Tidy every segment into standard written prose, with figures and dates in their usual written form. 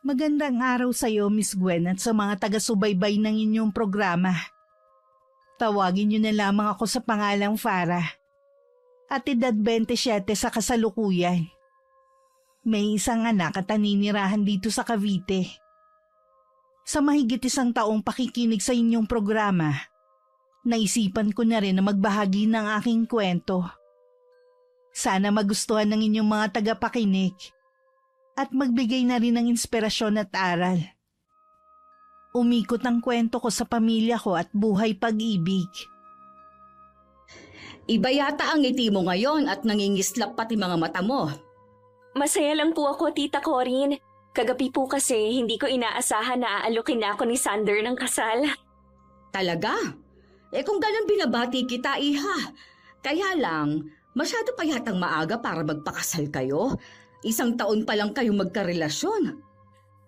Magandang araw sa iyo, Miss Gwen, at sa mga taga-subaybay ng inyong programa. Tawagin niyo na lamang ako sa pangalang Farah. At edad 27 sa kasalukuyan. May isang anak at naninirahan dito sa Cavite. Sa mahigit 1 taong pakikinig sa inyong programa, naisipan ko na rin na magbahagi ng aking kwento. Sana magustuhan ng inyong mga tagapakinig at magbigay na rin ng inspirasyon at aral. Umikot ang kwento ko sa pamilya ko at buhay pag-ibig. Iba yata ang ngiti mo ngayon at nangingislap pati mga mata mo. Masaya lang po ako, Tita Corinne. Kagabi po kasi hindi ko inaasahan na aalukin na ako ni Sander ng kasal. Talaga? Kung ganun binabati kita, iha. Kaya lang, masyado pa yatang maaga para magpakasal kayo. 1 taon pa lang kayong magkarelasyon.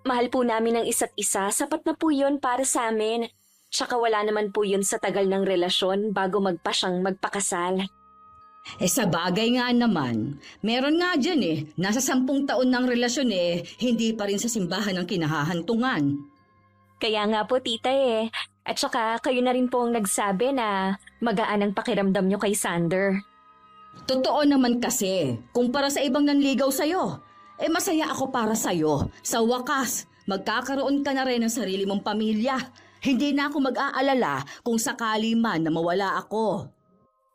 Mahal po namin ang isa't isa, sapat na po yun para sa amin. Tsaka wala naman po yun sa tagal ng relasyon bago magpasyang magpakasal. Sa bagay nga naman, meron nga dyan nasa 10 taon ng relasyon hindi pa rin sa simbahan ang kinahahantungan. Kaya nga po, Tita At saka kayo na rin po ang nagsabi na magaan ang pakiramdam nyo kay Sander. Totoo naman kasi, kumpara sa ibang nanligaw sa'yo, masaya ako para sa'yo. Sa wakas, magkakaroon ka na rin ng sarili mong pamilya. Hindi na ako mag-aalala kung sakali man na mawala ako.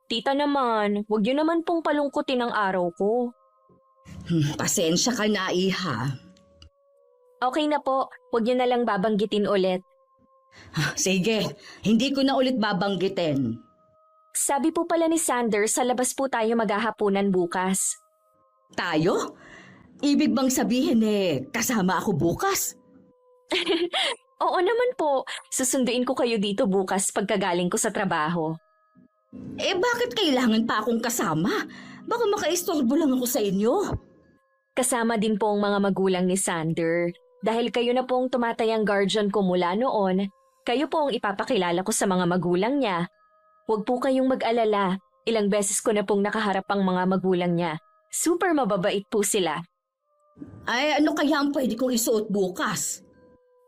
Tita naman, huwag nyo naman pong palungkutin ang araw ko. Pasensya ka na, iha. Okay na po, huwag nyo na lang babanggitin ulit. Sige, hindi ko na ulit babanggitin. Sabi po pala ni Sander, sa labas po tayo maghahapunan bukas. Tayo? Ibig bang sabihin kasama ako bukas? Oo naman po, susunduin ko kayo dito bukas pagkagaling ko sa trabaho. Bakit kailangan pa akong kasama? Baka makaistorbo lang ako sa inyo. Kasama din po ang mga magulang ni Sander. Dahil kayo na pong tumatayang guardian ko mula noon, kayo po ang ipapakilala ko sa mga magulang niya. Huwag po kayong mag-alala, ilang beses ko na pong nakaharap ang mga magulang niya. Super mababait po sila. Ano kaya ang pwede kong isuot bukas?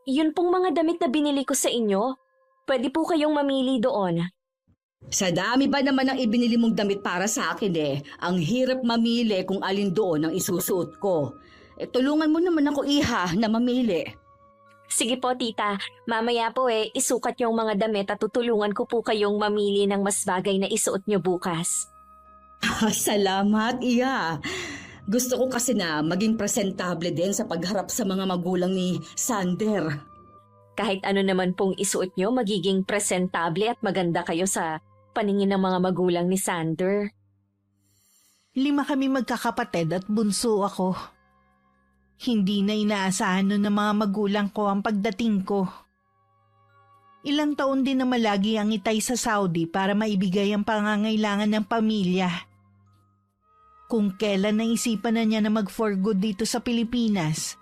Yun pong mga damit na binili ko sa inyo. Pwede po kayong mamili doon. Sa dami ba naman ang ibinili mong damit para sa akin ang hirap mamili kung alin doon ang isusuot ko. Tulungan mo naman ako, iha, na mamili. Sige po, Tita. Mamaya po isukat yung mga damit at tutulungan ko po kayong mamili ng mas bagay na isuot nyo bukas. Salamat, iha. Gusto ko kasi na maging presentable din sa pagharap sa mga magulang ni Sander. Kahit ano naman pong isuot nyo, magiging presentable at maganda kayo sa paningin ng mga magulang ni Sander. 5 kami magkakapatid at bunso ako. Hindi na inaasahan nun ng mga magulang ko ang pagdating ko. Ilang taon din na malagi ang itay sa Saudi para maibigay ang pangangailangan ng pamilya. Kung kailan naisipan na niya na mag-for good dito sa Pilipinas,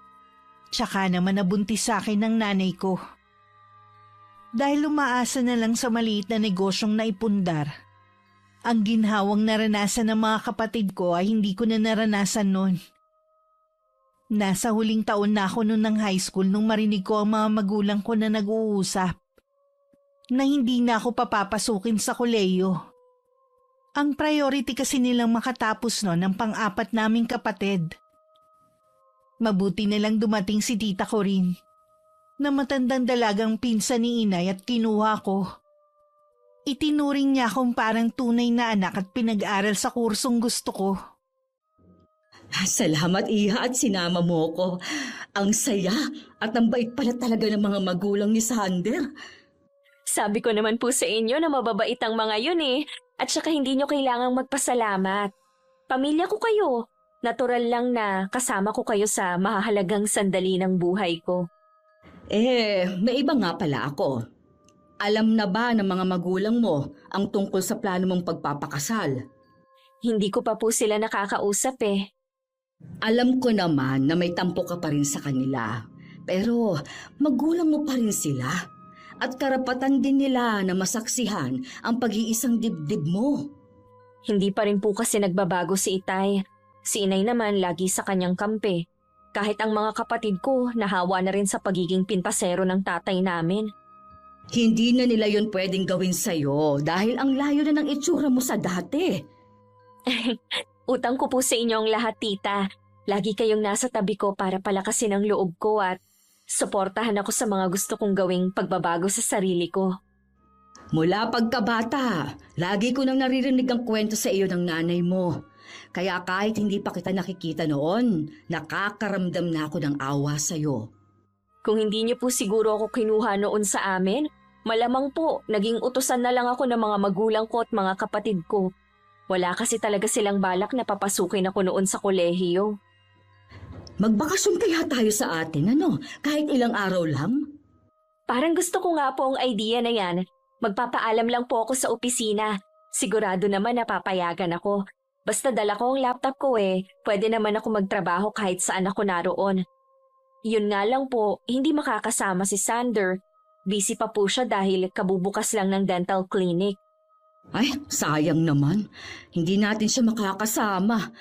tsaka naman nabuntis sa akin ng nanay ko. Dahil umaasa na lang sa maliit na negosyong naipundar, ang ginhawang naranasan ng mga kapatid ko ay hindi ko na naranasan noon. Nasa huling taon na ako noon ng high school nung marinig ko ang mga magulang ko na nag-uusap na hindi na ako papapasukin sa kolehiyo. Ang priority kasi nilang makatapos noon ang pang-4 naming kapatid. Mabuti na lang dumating si Tita Corinne na matandang dalagang pinsan ni inay at kinuha ko. Itinuring niya akong parang tunay na anak at pinag-aral sa kursong gusto ko. Salamat, iha, at sinama mo ko. Ang saya at ang bait pala talaga ng mga magulang ni Sander. Sabi ko naman po sa inyo na mababait ang mga yun at saka hindi nyo kailangang magpasalamat. Pamilya ko kayo. Natural lang na kasama ko kayo sa mahahalagang sandali ng buhay ko. May iba nga pala ako. Alam na ba ng mga magulang mo ang tungkol sa plano mong pagpapakasal? Hindi ko pa po sila nakakausap Alam ko naman na may tampo ka pa rin sa kanila. Pero magulang mo pa rin sila. At karapatan din nila na masaksihan ang pag-iisang dibdib mo. Hindi pa rin po kasi nagbabago si Itay. Si inay naman lagi sa kanyang kampe. Kahit ang mga kapatid ko nahawa na rin sa pagiging pintasero ng tatay namin. Hindi na nila yun pwedeng gawin sa'yo dahil ang layo na ng itsura mo sa dati. Utang ko po sa inyo ang lahat, tita. Lagi kayong nasa tabi ko para palakasin ang loob ko at suportahan ako sa mga gusto kong gawing pagbabago sa sarili ko. Mula pagkabata, lagi ko nang naririnig ang kwento sa iyo ng nanay mo. Kaya kahit hindi pa kita nakikita noon, nakakaramdam na ako ng awa sa'yo. Kung hindi niyo po siguro ako kinuha noon sa amin, malamang po naging utusan na lang ako ng mga magulang ko at mga kapatid ko. Wala kasi talaga silang balak na papasukin ako noon sa kolehiyo. Magbakasyon kaya tayo sa atin, ano? Kahit ilang araw lang? Parang gusto ko nga po ang idea na yan. Magpapaalam lang po ako sa opisina. Sigurado naman na papayagan ako. Basta dala ko ang laptop ko pwede naman ako magtrabaho kahit saan ako naroon. Yun nga lang po, hindi makakasama si Sander. Busy pa po siya dahil kabubukas lang ng dental clinic. Ay, sayang naman. Hindi natin siya makakasama.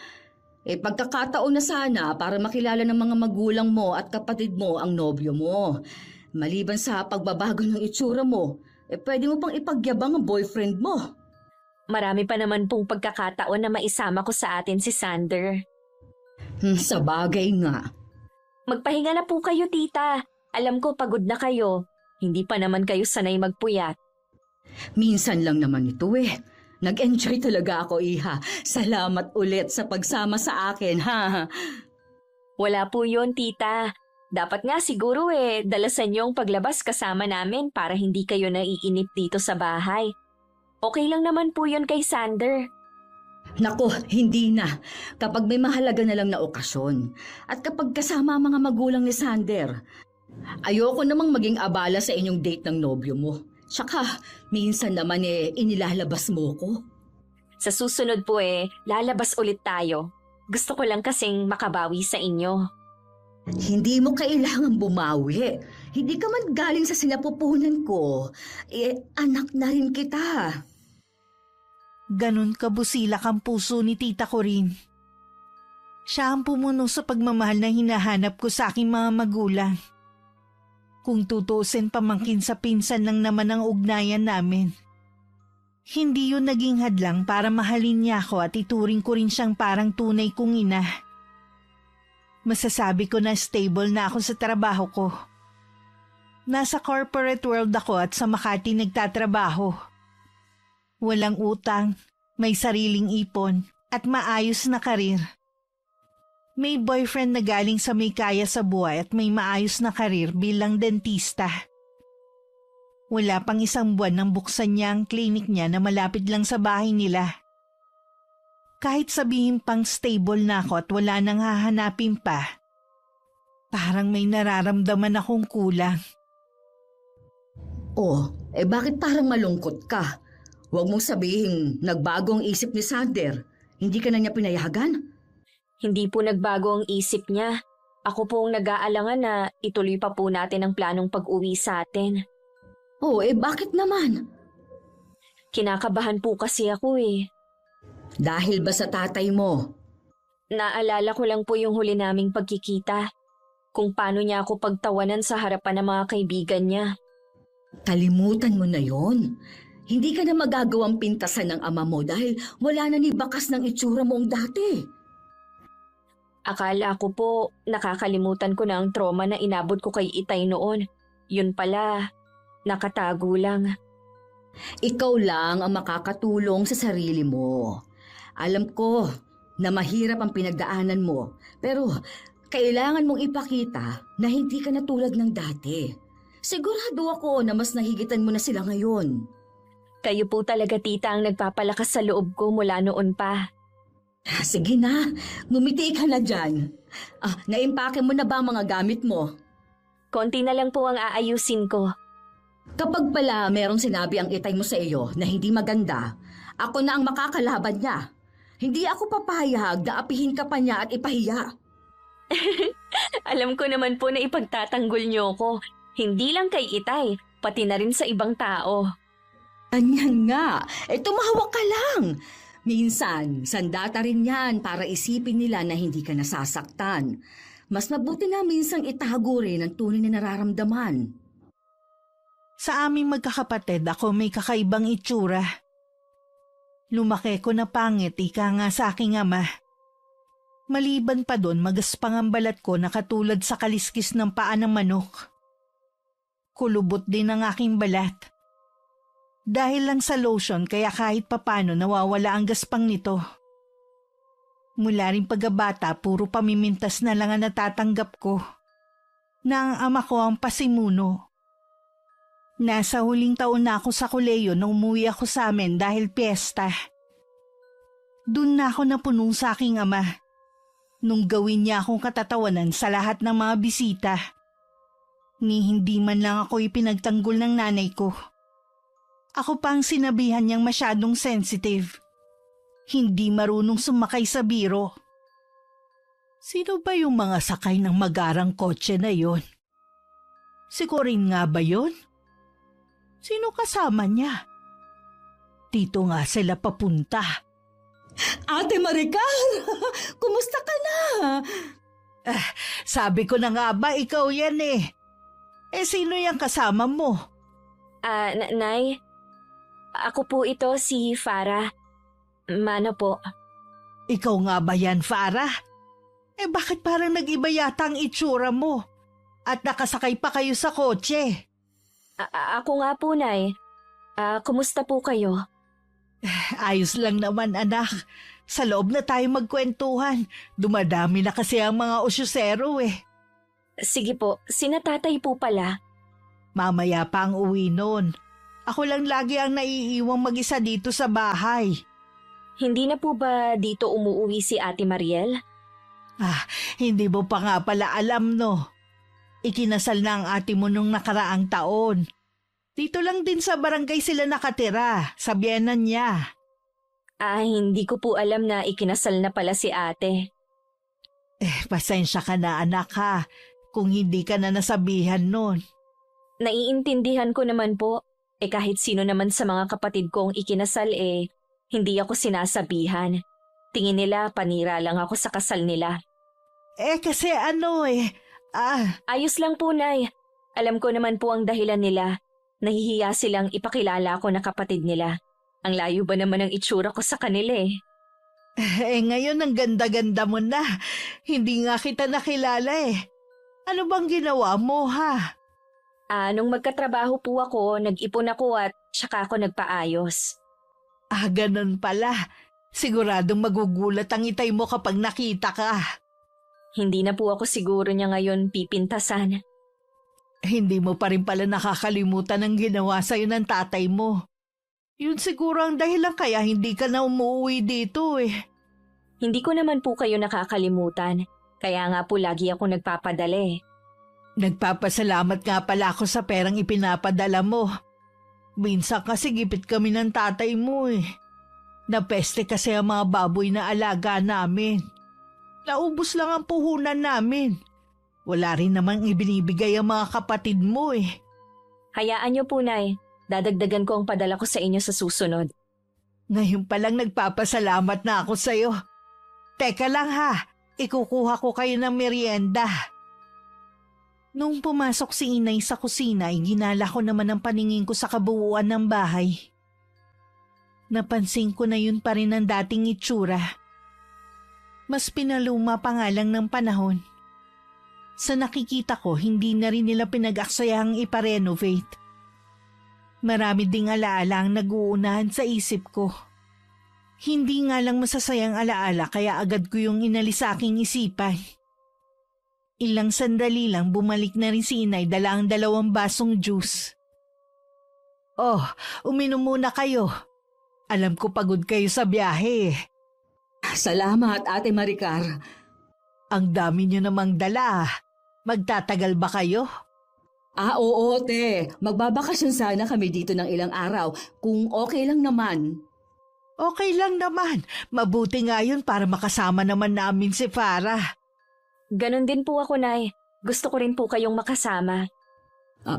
Pagkakataon na sana para makilala ng mga magulang mo at kapatid mo ang nobyo mo. Maliban sa pagbabago ng itsura mo, pwede mo pang ipagyabang ang boyfriend mo. Marami pa naman pong pagkakataon na maisama ko sa atin si Sander. Sa bagay nga. Magpahinga na po kayo, tita. Alam ko pagod na kayo. Hindi pa naman kayo sanay magpuyat. Minsan lang naman ito Nag-enjoy talaga ako, Iha. Salamat ulit sa pagsama sa akin, ha? Wala po yun, tita. Dapat nga siguro dalasan yung paglabas kasama namin para hindi kayo naiinip dito sa bahay. Okay lang naman po yun kay Sander. Nako, hindi na. Kapag may mahalaga na lang na okasyon. At kapag kasama ang mga magulang ni Sander. Ayoko namang maging abala sa inyong date ng nobyo mo. Tsaka, minsan naman inilalabas mo ko. Sa susunod po lalabas ulit tayo. Gusto ko lang kasing makabawi sa inyo. Hindi mo kailangan bumawi. Hindi ka man galing sa sinapupunan ko. Anak na rin kita. Ganon kabusilak ang puso ni Tita Corinne. Siya ang pumuno sa pagmamahal na hinahanap ko sa aking mga magulang. Kung tutusin pamangkin sa pinsan lang naman ang ugnayan namin. Hindi yun naging hadlang para mahalin niya ako at ituring ko rin siyang parang tunay kong ina. Masasabi ko na stable na ako sa trabaho ko. Nasa corporate world ako at sa Makati nagtatrabaho. Walang utang, may sariling ipon at maayos na karir. May boyfriend na galing sa may kaya sa buhay at may maayos na karir bilang dentista. Wala pang isang buwan nang buksan niya ang klinik niya na malapit lang sa bahay nila. Kahit sabihin pang stable na ako at wala nang hahanapin pa, parang may nararamdaman akong kulang. Bakit parang malungkot ka? Huwag mong sabihin nagbago ang isip ni Sander. Hindi ka na niya pinayagan? Hindi po nagbago ang isip niya. Ako po ang nag-aalangan na ituloy pa po natin ang planong pag-uwi sa atin. Bakit naman? Kinakabahan po kasi ako Dahil ba sa tatay mo? Naalala ko lang po yung huli naming pagkikita. Kung paano niya ako pagtawanan sa harapan ng mga kaibigan niya. Kalimutan mo na yon. Hindi ka na magagawang pintasan ng ama mo dahil wala na ni bakas ng itsura mong dati. Akala ko po nakakalimutan ko na ang trauma na inabot ko kay Itay noon. Yun pala, nakatago lang. Ikaw lang ang makakatulong sa sarili mo. Alam ko na mahirap ang pinagdaanan mo, pero kailangan mong ipakita na hindi ka na tulad ng dati. Sigurado ako na mas nahigitan mo na sila ngayon. Kayo po talaga, tita, ang nagpapalakas sa loob ko mula noon pa. Sige na, ngumiti ka na dyan. Naimpake mo na ba ang mga gamit mo? Konti na lang po ang aayusin ko. Kapag pala merong sinabi ang itay mo sa iyo na hindi maganda, ako na ang makakalaban niya. Hindi ako papayag na apihin ka pa niya at ipahiya. Alam ko naman po na ipagtatanggol niyo ko. Hindi lang kay Itay, pati na rin sa ibang tao. Anyan nga, tumahawak ka lang. Minsan, sandata rin yan para isipin nila na hindi ka nasasaktan. Mas mabuti na minsang itago rin ang tunay na nararamdaman. Sa aming magkakapatid, ako may kakaibang itsura. Lumaki ko na pangit, ika nga sa aking ama. Maliban pa doon, magaspang ang balat ko na katulad sa kaliskis ng paa ng manok. Kulubot din ang aking balat. Dahil lang sa lotion kaya kahit papano nawawala ang gaspang nito. Mula rin pagkabata, puro pamimintas na lang ang natatanggap ko. Na ang ama ko ang pasimuno. Nasa huling taon na ako sa koleyo nung umuwi ako sa amin dahil piyesta. Doon na ako napuno sa aking ama. Nung gawin niya akong katatawanan sa lahat ng mga bisita. Ni hindi man lang ako ipinagtanggol ng nanay ko. Ako pa ang sinabihan niyang masyadong sensitive. Hindi marunong sumakay sa biro. Sino ba yung mga sakay ng magarang kotse na yon? Si Corinne nga ba yon? Sino kasama niya? Dito nga sila papunta. Ate Maricar, kumusta ka na? Sabi ko na nga ba, ikaw yan eh. Sino yung kasama mo? Nay, ako po ito si Farah. Mano po. Ikaw nga ba yan, Farah? Bakit parang nag-iba yata ang itsura mo? At nakasakay pa kayo sa kotse? Ako nga po, Nay. Kumusta po kayo? Ayos lang naman, anak. Sa loob na tayo magkwentuhan. Dumadami na kasi ang mga osyosero eh. Sige po, sina tatay po pala. Mamaya pa ang uwi nun. Ako lang lagi ang naiiwang mag-isa dito sa bahay. Hindi na po ba dito umuwi si Ate Mariel? Hindi mo pa nga pala alam, no? Ikinasal na ang ate mo nung nakaraang taon. Dito lang din sa barangay sila nakatira, sa biyenan niya. Hindi ko po alam na ikinasal na pala si ate. Pasensya ka na, anak, ha, kung hindi ka na nasabihan nun. Naiintindihan ko naman po. Kahit sino naman sa mga kapatid kong ikinasal hindi ako sinasabihan. Tingin nila panira lang ako sa kasal nila. Kasi Ayos lang po, Nay. Alam ko naman po ang dahilan nila. Nahihiya silang ipakilala ako na kapatid nila. Ang layo ba naman ang itsura ko sa kanila eh. Ngayon ang ganda-ganda mo na. Hindi nga kita nakilala eh. Ano bang ginawa mo, ha? Nung magkatrabaho po ako, nag-ipon ako at tsaka ako nagpaayos. Ganun pala. Siguradong magugulat ang itay mo kapag nakita ka. Hindi na po ako siguro niya ngayon pipintasan. Hindi mo pa rin pala nakakalimutan ang ginawa sa'yo ng tatay mo. Yun siguro ang dahilan kaya hindi ka na umuwi dito eh. Hindi ko naman po kayo nakakalimutan. Kaya nga po lagi ako nagpapadala. Nagpapasalamat nga pala ako sa perang ipinapadala mo. Minsan kasi gipit kami ng tatay mo eh. Napeste kasi ang mga baboy na alaga namin. Naubos lang ang puhunan namin. Wala rin namang ibinibigay ang mga kapatid mo eh. Hayaan niyo po, Nay. Dadagdagan ko ang padala ko sa inyo sa susunod. Ngayon palang nagpapasalamat na ako sa'yo. Teka lang ha, ikukuha ko kayo ng merienda. Nung pumasok si Inay sa kusina, ginala ko naman ang paningin ko sa kabuuan ng bahay. Napansin ko na yun pa rin ang dating itsura. Mas pinaluma pa nga lang ng panahon. Sa nakikita ko, hindi na rin nila pinag-aksayahang iparenovate. Marami ding alaala ang nag-uunahan sa isip ko. Hindi nga lang masasayang alaala kaya agad ko yung inalis sa aking isipan. Ilang sandali lang bumalik na rin si Inay dala ang 2 basong juice. Oh, uminom muna kayo. Alam ko pagod kayo sa biyahe. Salamat, Ate Maricar. Ang dami niyo namang dala. Magtatagal ba kayo? Oo, te. Magbabakasyon sana kami dito ng ilang araw, kung okay lang naman. Okay lang naman. Mabuti nga yun para makasama naman namin si Farah. Ganon din po ako, Nay. Gusto ko rin po kayong makasama.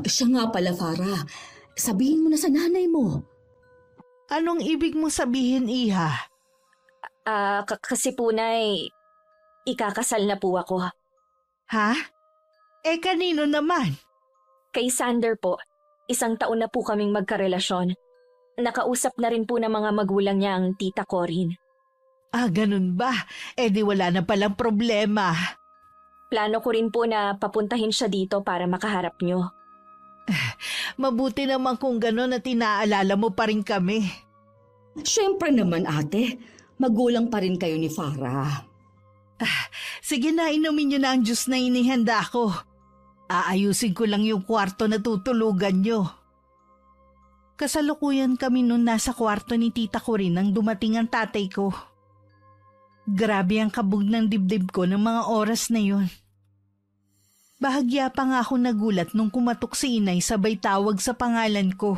Siya nga pala, Farah. Sabihin mo na sa nanay mo. Anong ibig mo sabihin, Iha? Kasi po, Nay, ikakasal na po ako. Ha? Kanino naman? Kay Sander po. 1 taon na po kaming magkarelasyon. Nakausap na rin po ng mga magulang niya ang tita Corinne. Ganun ba? Di wala na palang problema. Plano ko rin po na papuntahin siya dito para makaharap niyo. Mabuti naman kung gano'n at inaalala mo pa rin kami. Siyempre naman ate, magulang pa rin kayo ni Farah. Sige na, inumin niyo na ang juice na inihanda ko. Aayusin ko lang yung kwarto na tutulugan niyo. Kasalukuyan kami noon nasa kwarto ni Tita Corinne nang dumating ang tatay ko. Grabe ang kabog ng dibdib ko ng mga oras na yun. Bahagya pa nga ako nagulat nung kumatok si inay sabay tawag sa pangalan ko.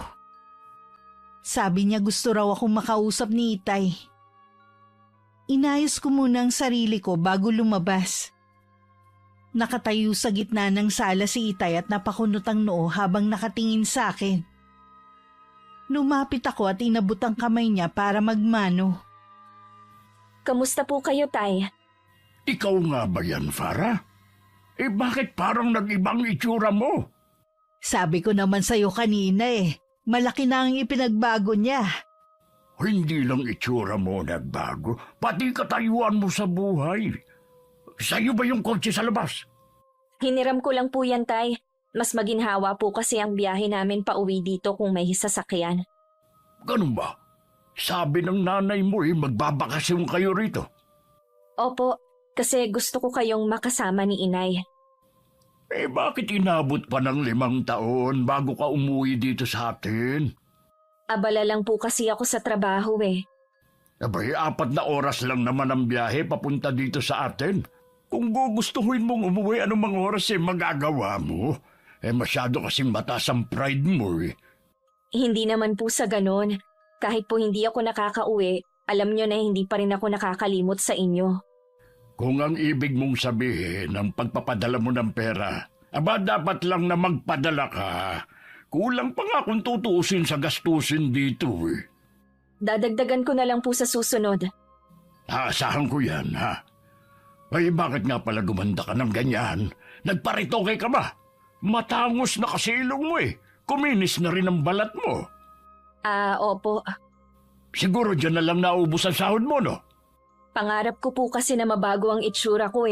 Sabi niya gusto raw akong makausap ni Itay. Inayos ko muna ang sarili ko bago lumabas. Nakatayo sa gitna ng sala si Itay at napakunot ang noo habang nakatingin sa akin. Lumapit ako at inabot ang kamay niya para magmano. Kamusta po kayo, Tay? Ikaw nga ba yan, Farah? Bakit parang nag-ibang itsura mo? Sabi ko naman sa'yo kanina malaki na ang ipinagbago niya. Hindi lang itsura mo nagbago, pati katayuan mo sa buhay. Sa'yo ba yung kotse sa labas? Hiniram ko lang po yan, Tay. Mas maginhawa po kasi ang biyahe namin pauwi dito kung may sasakyan. Ganun ba? Sabi ng nanay mo magbabakasyon kayo rito. Opo, kasi gusto ko kayong makasama ni Inay. Bakit inabot pa ng 5 taon bago ka umuwi dito sa atin? Abala lang po kasi ako sa trabaho Abay, 4 na oras lang naman ang biyahe papunta dito sa atin. Kung gugustuhin mong umuwi anong mga oras magagawa mo. Masyado kasing mataas ang pride mo Hindi naman po sa ganon. Kahit po hindi ako nakakauwi, alam nyo na hindi pa rin ako nakakalimot sa inyo. Kung ang ibig mong sabihin ng pagpapadala mo ng pera, dapat lang na magpadala ka. Kulang pa nga kung tutuusin sa gastusin dito Dadagdagan ko na lang po sa susunod. Aasahan ko yan, ha? Bakit nga pala gumanda ka ng ganyan? Nagparitoke ka ba? Matangos na kasi ilong mo Kuminis na rin ang balat mo. Opo. Siguro dyan na lang naubos ang sahod mo, no? Pangarap ko po kasi na mabago ang itsura ko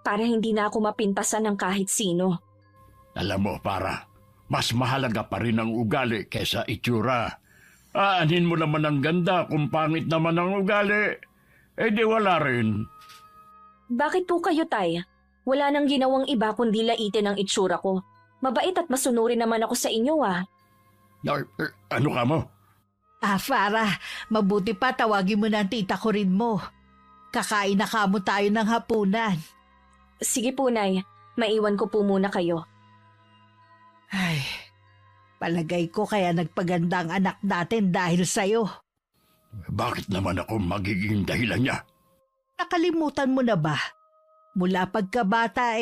para hindi na ako mapintasan ng kahit sino. Alam mo, para, mas mahalaga pa rin ang ugali kesa itsura. Aanin mo naman ang ganda kung pangit naman ang ugali. Di wala rin. Bakit po kayo, Tay? Wala nang ginawang iba kundi laitin ang itsura ko. Mabait at masunurin naman ako sa inyo, Ano ka mo? Farah, mabuti pa tawagin mo na ang Tita Corinne mo. Kakain na kamo tayo ng hapunan. Sige po, Nay. Maiwan ko po muna kayo. Ay, palagay ko kaya nagpaganda ang anak natin dahil sa'yo. Bakit naman ako magiging dahilan niya? Nakalimutan mo na ba? Mula pagkabata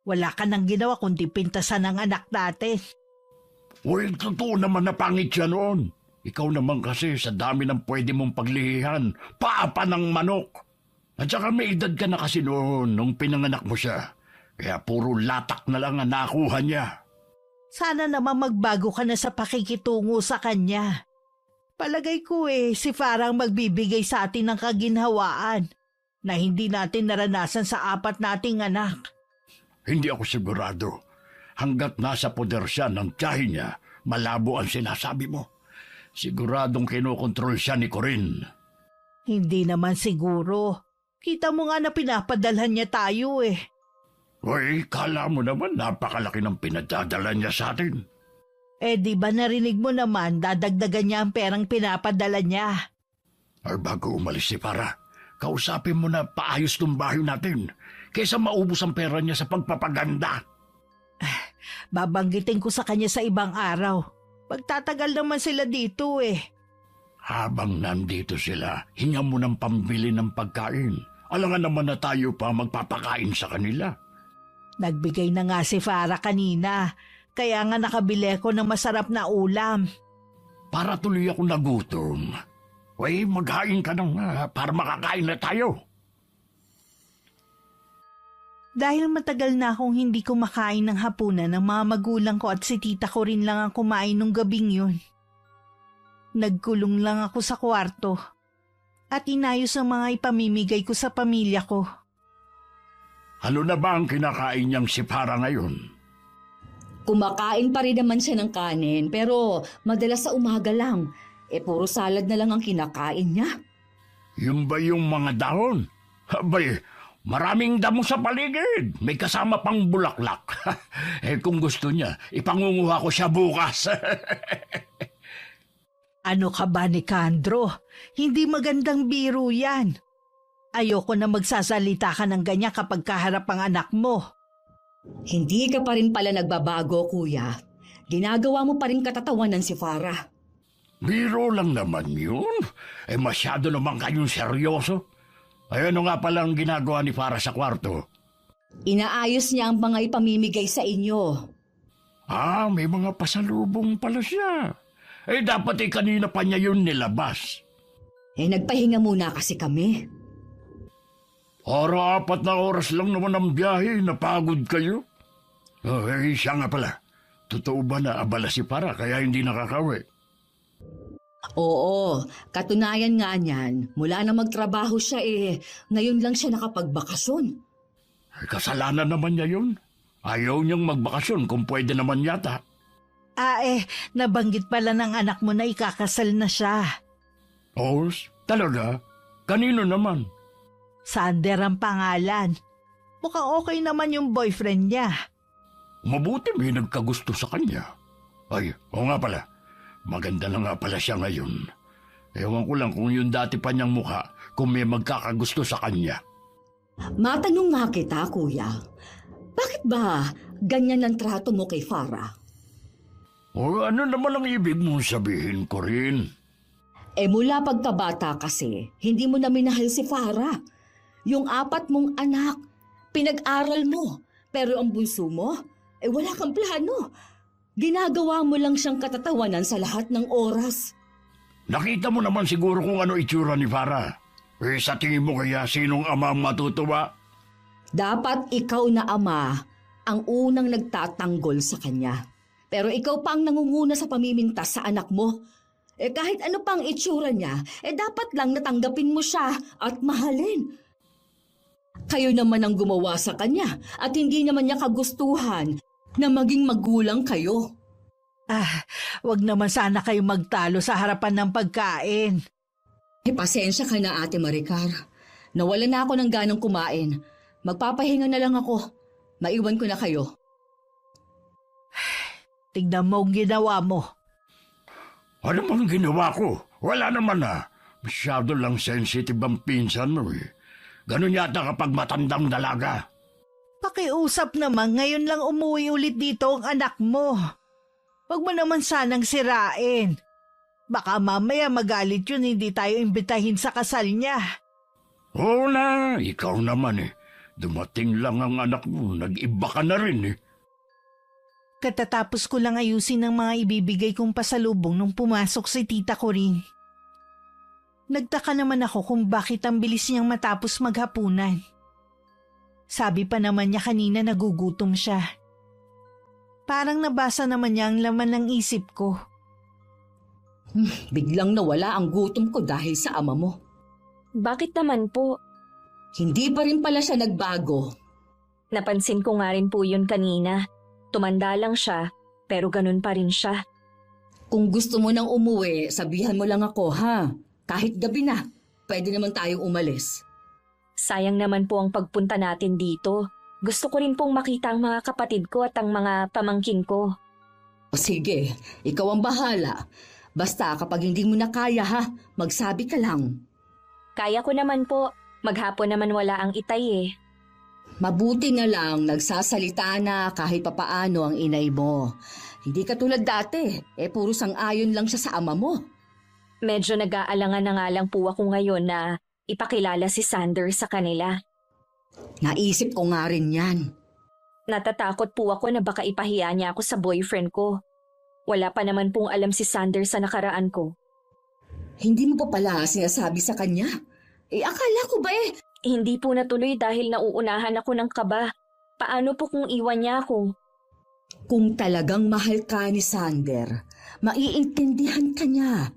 wala ka nang ginawa kundi pintasan ng anak natin. Totoo naman na pangit siya noon. Ikaw naman kasi sa dami ng pwede mong paglihihan, paapa ng manok. At saka may edad ka na kasi noon nung pinanganak mo siya. Kaya puro latak na lang ang nakuha niya. Sana naman magbago ka na sa pakikitungo sa kanya. Palagay ko si Farah ang magbibigay sa atin ng kaginhawaan na hindi natin naranasan sa 4 nating anak. Hindi ako sigurado. Hanggat nasa poder siya ng tiyahin niya, malabo ang sinasabi mo. Siguradong kinokontrol siya ni Corinne. Hindi naman siguro. Kita mo nga na pinapadalhan niya tayo Kala mo naman napakalaki ng pinadadala niya sa atin. Di ba narinig mo naman dadagdagan niya ang perang pinapadala niya? Bago umalis si Farah, kausapin mo na paayos tong bahay natin kaysa maubos ang pera niya sa pagpapaganda. Babanggitin ko sa kanya sa ibang araw. Pagtatagal naman sila dito Habang nandito sila, hinga mo ng pambili ng pagkain. Alangan naman na tayo pa magpapakain sa kanila. Nagbigay na nga si Farah kanina. Kaya nga nakabili ako ng masarap na ulam. Para tuloy ako nagutom. Maghain ka na nga para makakain na tayo. Dahil matagal na akong hindi kumakain ng hapunan ng mga magulang ko at si tita ko rin lang ang kumain nung gabing yun. Nagkulong lang ako sa kwarto at inayos ang mga ipamimigay ko sa pamilya ko. Ano na ba ang kinakain niyang si Farah ngayon? Kumakain pa rin naman siya ng kanin, pero madalas sa umaga lang. Puro salad na lang ang kinakain niya. Yung ba yung mga dahon? Abay, maraming damo sa paligid. May kasama pang bulaklak. Kung gusto niya, ipangunguha ko siya bukas. Ano ka ba, Nicandro? Hindi magandang biro yan. Ayoko na magsasalita ka ng ganyan kapag kaharap ang anak mo. Hindi ka pa rin pala nagbabago, kuya. Ginagawa mo pa rin katatawanan si Farah. Biro lang naman yun. Masyado naman kayong seryoso. Ano nga palang ginagawa ni Farah sa kwarto? Inaayos niya ang mga ipamimigay sa inyo. May mga pasalubong pala siya. Dapat kanina pa niya yun nilabas. Nagpahinga muna kasi kami. 4 na oras lang naman ang biyahe. Napagod kayo? Siya nga pala. Totoo ba na abala si Farah kaya hindi nakakawi? Oo, katunayan nga niyan. Mula na magtrabaho siya ngayon lang siya nakapagbakasyon. Kasalanan naman niya yun. Ayaw niyang magbakasyon kung pwede naman yata. Nabanggit pala ng anak mo na ikakasal na siya. Talaga? Kanino naman? Sander ang pangalan. Mukhang okay naman yung boyfriend niya. Mabuti may nagkagusto sa kanya. Oo nga pala. Maganda na nga pala siya ngayon. Ewan ko lang kung yung dati pa niyang mukha, kung may magkakagusto sa kanya. Matanong nga kita, kuya. Bakit ba ganyan ang trato mo kay Farah? Ano naman ang ibig mong sabihin ko rin? Mula pagkabata kasi, hindi mo na minahal si Farah. Yung 4 mong anak, pinag-aral mo. Pero ang bunso mo, wala kang plano. Ginagawa mo lang siyang katatawanan sa lahat ng oras. Nakita mo naman siguro kung ano itsura ni Farah. Sa tingin mo kaya sinong ama ang matutuwa? Dapat ikaw na ama ang unang nagtatanggol sa kanya. Pero ikaw pa ang nangunguna sa pamimintas sa anak mo. Kahit ano pang itsura niya, dapat lang natanggapin mo siya at mahalin. Kayo naman ang gumawa sa kanya at hindi naman niya kagustuhan na maging magulang kayo. Wag naman sana kayo magtalo sa harapan ng pagkain. Pasensya ka na, Ate Maricar. Nawala na ako ng ganang kumain. Magpapahinga na lang ako. Maiwan ko na kayo. Tignan mo ang ginawa mo. Ano bang ginawa ko? Wala naman na. Masyado lang sensitive ang pinsan mo Ganun yata kapag matandang dalaga. Pakiusap naman, ngayon lang umuwi ulit dito ang anak mo. Huwag mo naman sanang sirain. Baka mamaya magalit yun, hindi tayo imbitahin sa kasal niya. Oo na, ikaw naman Dumating lang ang anak mo, nag-iba ka na rin Katatapos ko lang ayusin ang mga ibibigay kong pasalubong nung pumasok si tita ko rin. Nagtaka naman ako kung bakit ang bilis niyang matapos maghapunan. Sabi pa naman niya kanina nagugutom siya. Parang nabasa naman niya ang laman ng isip ko. Biglang nawala ang gutom ko dahil sa ama mo. Bakit naman po? Hindi pa rin pala siya nagbago. Napansin ko nga rin po yun kanina. Tumanda lang siya, pero ganun pa rin siya. Kung gusto mo nang umuwi, sabihan mo lang ako, ha? Kahit gabi na, pwede naman tayong umalis. Sayang naman po ang pagpunta natin dito. Gusto ko rin pong makita ang mga kapatid ko at ang mga pamangkin ko. O sige, ikaw ang bahala. Basta kapag hindi mo na kaya ha, magsabi ka lang. Kaya ko naman po. Maghapon naman wala ang itay Mabuti na lang nagsasalita na kahit papaano ang inay mo. Hindi katulad dati, puro sang-ayon lang siya sa ama mo. Medyo nag-aalangan na nga lang po ako ngayon na ipakilala si Sander sa kanila. Naisip ko nga rin yan. Natatakot po ako na baka ipahiya niya ako sa boyfriend ko. Wala pa naman pong alam si Sander sa nakaraan ko. Hindi mo pa pala sinasabi sa kanya? Akala ko ba Hindi po natuloy dahil nauunahan ako ng kaba. Paano po kung iwan niya ako? Kung talagang mahal ka ni Sander, maiintindihan ka niya.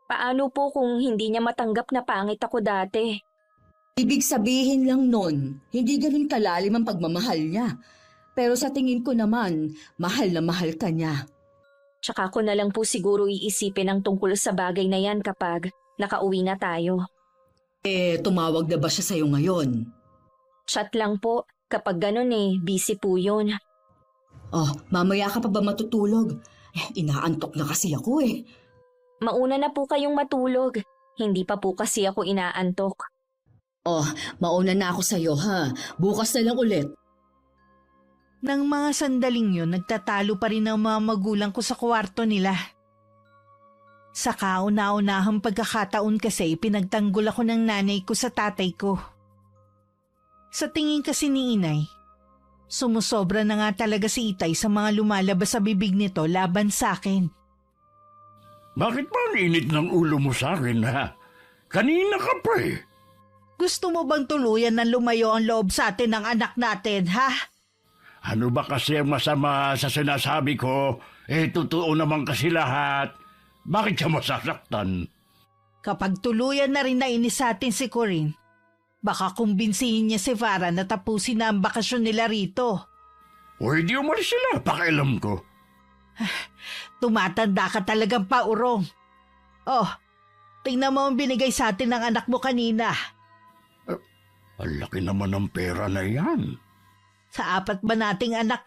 Paano po kung hindi niya matanggap na pangit ako dati? Ibig sabihin lang nun, hindi ganun kalalim ang pagmamahal niya. Pero sa tingin ko naman, mahal na mahal ka niya. Tsaka ko na lang po siguro iisipin ang tungkol sa bagay na yan kapag nakauwi na tayo. Tumawag na ba siya sa'yo ngayon? Chat lang po. Kapag ganun busy po yun. Oh, mamaya ka pa ba matutulog? Inaantok na kasi ako Mauna na po kayong matulog. Hindi pa po kasi ako inaantok. Oh, mauna na ako sa'yo ha. Bukas na lang ulit. Nang mga sandaling yun, nagtatalo pa rin ang mga magulang ko sa kwarto nila. Sa kauna-unahang pagkakataon kasi, pinagtanggol ako ng nanay ko sa tatay ko. Sa tingin kasi ni inay, sumusobra na nga talaga si Itay sa mga lumalabas sa bibig nito laban sa akin. Bakit ba ang init ng ulo mo sa akin, ha? Kanina ka pa Gusto mo bang tuluyan ng lumayo ang loob sa atin ng anak natin, ha? Ano ba kasi ang masama sa sinasabi ko? Totoo naman kasi lahat. Bakit siya masasaktan? Kapag tuluyan na rin nainis sa atin si Corinne, baka kumbinsihin niya si Farah na tapusin na ang bakasyon nila rito. O hindi umalis sila, pakialam ko. Tumatanda ka talagang paurong. Oh, tingnan mo ang binigay sa atin ng anak mo kanina. Ang laki naman ng pera na yan. Sa 4 ba nating anak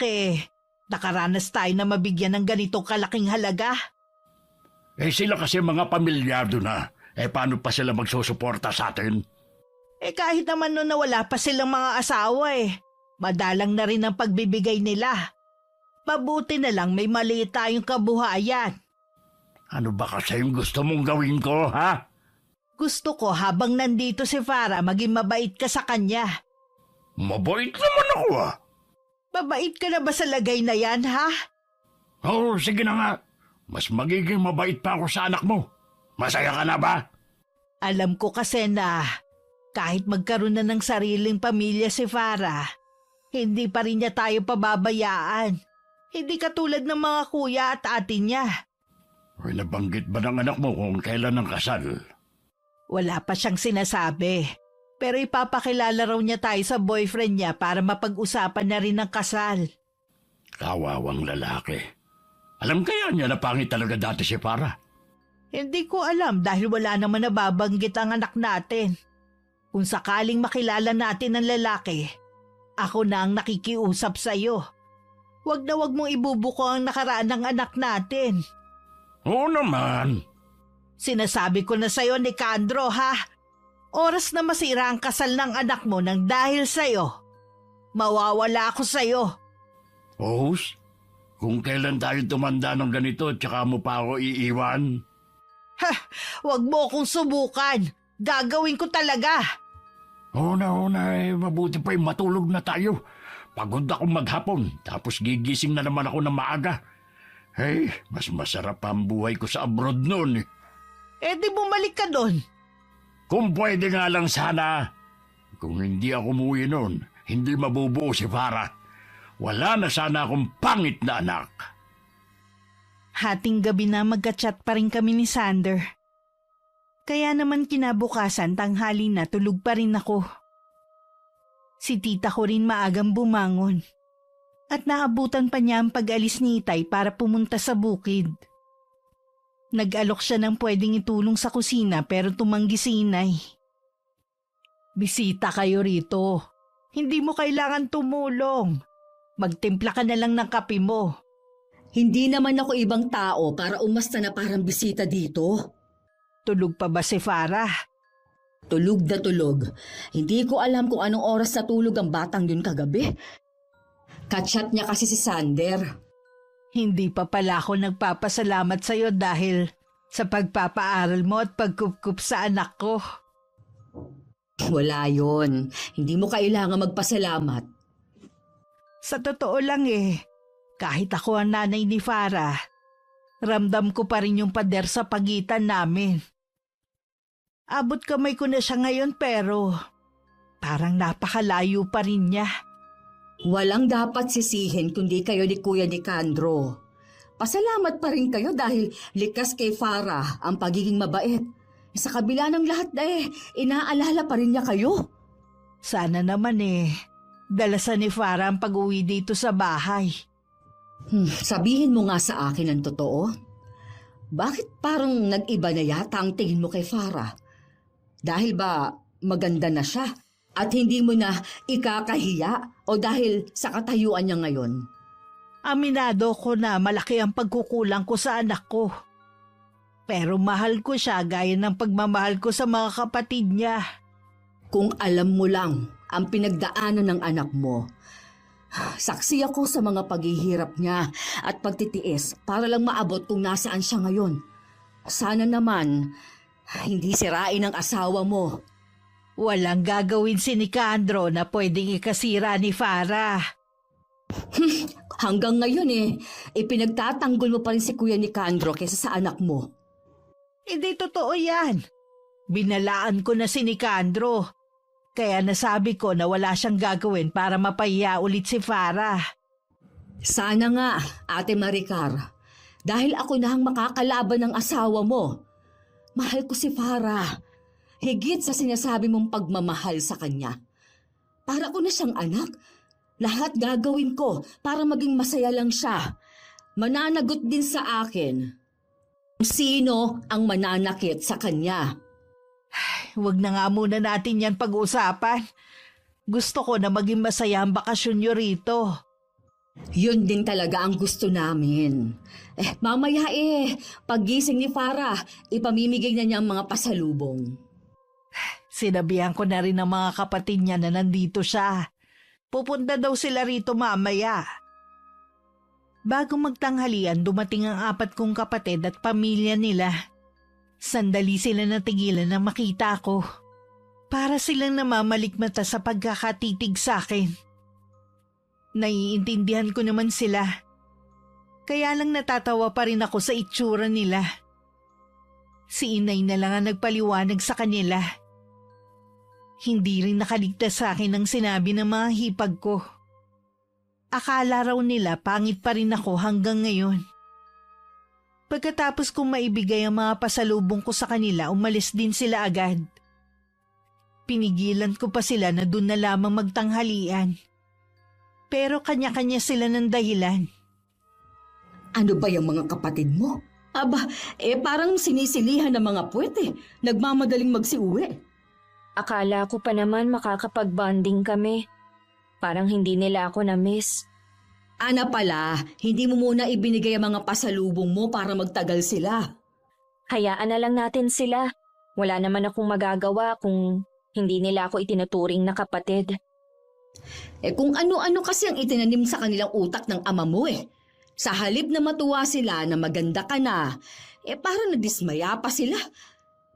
nakaranas tayo na mabigyan ng ganitong kalaking halaga. Sila kasi mga pamilyado na. Paano pa sila magsusuporta sa atin? Kahit naman noon na wala pa silang mga asawa madalang na rin ang pagbibigay nila. Mabuti na lang may maliit tayong kabuhayan. Ano ba kasi yung gusto mong gawin ko, ha? Gusto ko habang nandito si Farah maging mabait ka sa kanya. Mabait naman ako, Mabait ka na ba sa lagay na yan, ha? Oo, sige na nga. Mas magiging mabait pa ako sa anak mo. Masaya ka na ba? Alam ko kasi na kahit magkaroon na ng sariling pamilya si Farah, hindi pa rin niya tayo pababayaan. Hindi katulad ng mga kuya at ate niya. Nabanggit ba ng anak mo kung kailan ang kasal? Wala pa siyang sinasabi. Pero ipapakilala raw niya tayo sa boyfriend niya para mapag-usapan na rin ang kasal. Kawawang lalaki. Alam kaya niya na pangit talaga dati si Farah? Hindi ko alam dahil wala naman nababanggit ang anak natin. Kung sakaling makilala natin ang lalaki, ako na ang nakikiusap sa iyo. Huwag na huwag mong ibubuko ang nakaraan ng anak natin. Oo naman. Sinasabi ko na sa iyo, Nicandro, ha? Oras na masira ang kasal ng anak mo nang dahil sa iyo. Mawawala ako sa iyo. Os, kung kailan tayo tumanda ng ganito tsaka mo pa ako iiwan? Ha! Huwag mo akong subukan. Gagawin ko talaga. Oo na, mabuti pa matulog na tayo. Pagod akong maghapon, tapos gigising na naman ako ng maaga. Mas masarap ang buhay ko sa abroad noon. Di bumalik ka doon. Kung pwede nga lang sana. Kung hindi ako umuwi noon, hindi mabubuo si Farah. Wala na sana akong pangit na anak. Hating gabi na magka-chat pa rin kami ni Sander. Kaya naman kinabukasan tanghali na tulog pa rin ako. Si tita ko rin maagang bumangon. At naabutan pa niya ang pag-alis ni Itay para pumunta sa bukid. Nag-alok siya ng pwedeng itulong sa kusina pero tumanggi si Inay. Bisita kayo rito. Hindi mo kailangan tumulong. Magtimpla ka na lang ng kape mo. Hindi naman ako ibang tao para umasta na parang bisita dito. Tulog pa ba si Farah? Tulog na tulog. Hindi ko alam kung anong oras natulog ang batang yun kagabi. Kachat niya kasi si Sander. Hindi pa pala ako nagpapasalamat sa iyo dahil sa pagpapaaral mo at pagkup-kup sa anak ko. Wala yon. Hindi mo kailangan magpasalamat. Sa totoo lang kahit ako ang nanay ni Farah, ramdam ko pa rin yung pader sa pagitan namin. Abot kamay ko na siya ngayon pero parang napakalayo pa rin niya. Walang dapat sisihin kundi kayo ni Kuya Nicandro. Pasalamat pa rin kayo dahil likas kay Farah ang pagiging mabait. Sa kabila ng lahat inaalala pa rin niya kayo. Sana naman dalasan ni Farah ang pag-uwi dito sa bahay. Sabihin mo nga sa akin ang totoo. Bakit parang nag-iba na yata ang tingin mo kay Farah? Dahil ba maganda na siya at hindi mo na ikakahiya o dahil sa katayuan niya ngayon? Aminado ko na malaki ang pagkukulang ko sa anak ko. Pero mahal ko siya gaya ng pagmamahal ko sa mga kapatid niya. Kung alam mo lang ang pinagdaanan ng anak mo, saksi ako sa mga paghihirap niya at pagtitiis para lang maabot kung nasaan siya ngayon. Sana naman, hindi sirain ang asawa mo. Walang gagawin si Nicandro na pwedeng ikasira ni Farah. Hanggang ngayon ipinagtatanggol mo pa rin si Kuya Nicandro kaysa sa anak mo. Hindi totoo yan. Binalaan ko na si Nicandro. Kaya nasabi ko na wala siyang gagawin para mapahiya ulit si Farah. Sana nga, Ate Maricar. Dahil ako na ang makakalaban ng asawa mo. Mahal ko si Farah. Higit sa sinasabi mong pagmamahal sa kanya. Para ko na siyang anak. Lahat gagawin ko para maging masaya lang siya. Mananagot din sa akin. Sino ang mananakit sa kanya? Huwag na nga muna natin yan pag-usapan. Gusto ko na maging masaya ang bakasyon nyo rito. Yun din talaga ang gusto namin. Mamaya paggising ni Farah, ipamimigay na niya ang mga pasalubong. Sinabihan ko na rin ng mga kapatid niya na nandito siya. Pupunta daw sila rito mamaya. Bago magtanghalian, dumating ang 4 kong kapatid at pamilya nila. Sandali sila natigilan na makita ko. Para silang namamalikmata sa pagkakatitig sa akin. Naiintindihan ko naman sila. Kaya lang natatawa pa rin ako sa itsura nila. Si inay na lang ang nagpaliwanag sa kanila. Hindi rin nakaligtas sa akin ang sinabi ng mga hipag ko. Akala raw nila pangit pa rin ako hanggang ngayon. Pagkatapos kong maibigay ang mga pasalubong ko sa kanila, umalis din sila agad. Pinigilan ko pa sila na doon na lamang magtanghalian. Pero kanya-kanya sila ng dahilan. Ano ba yung mga kapatid mo? Aba, parang sinisilihan ng mga puwet Nagmamadaling magsiuwi. Akala ko pa naman makakapag-bonding kami. Parang hindi nila ako na-miss. Ana pala, hindi mo muna ibinigay ang mga pasalubong mo para magtagal sila. Hayaan na lang natin sila. Wala naman akong magagawa kung hindi nila ako itinuturing na kapatid. Kung ano-ano kasi ang itinanim sa kanilang utak ng ama mo Sa halip na matuwa sila na maganda ka na, parang nadismaya pa sila.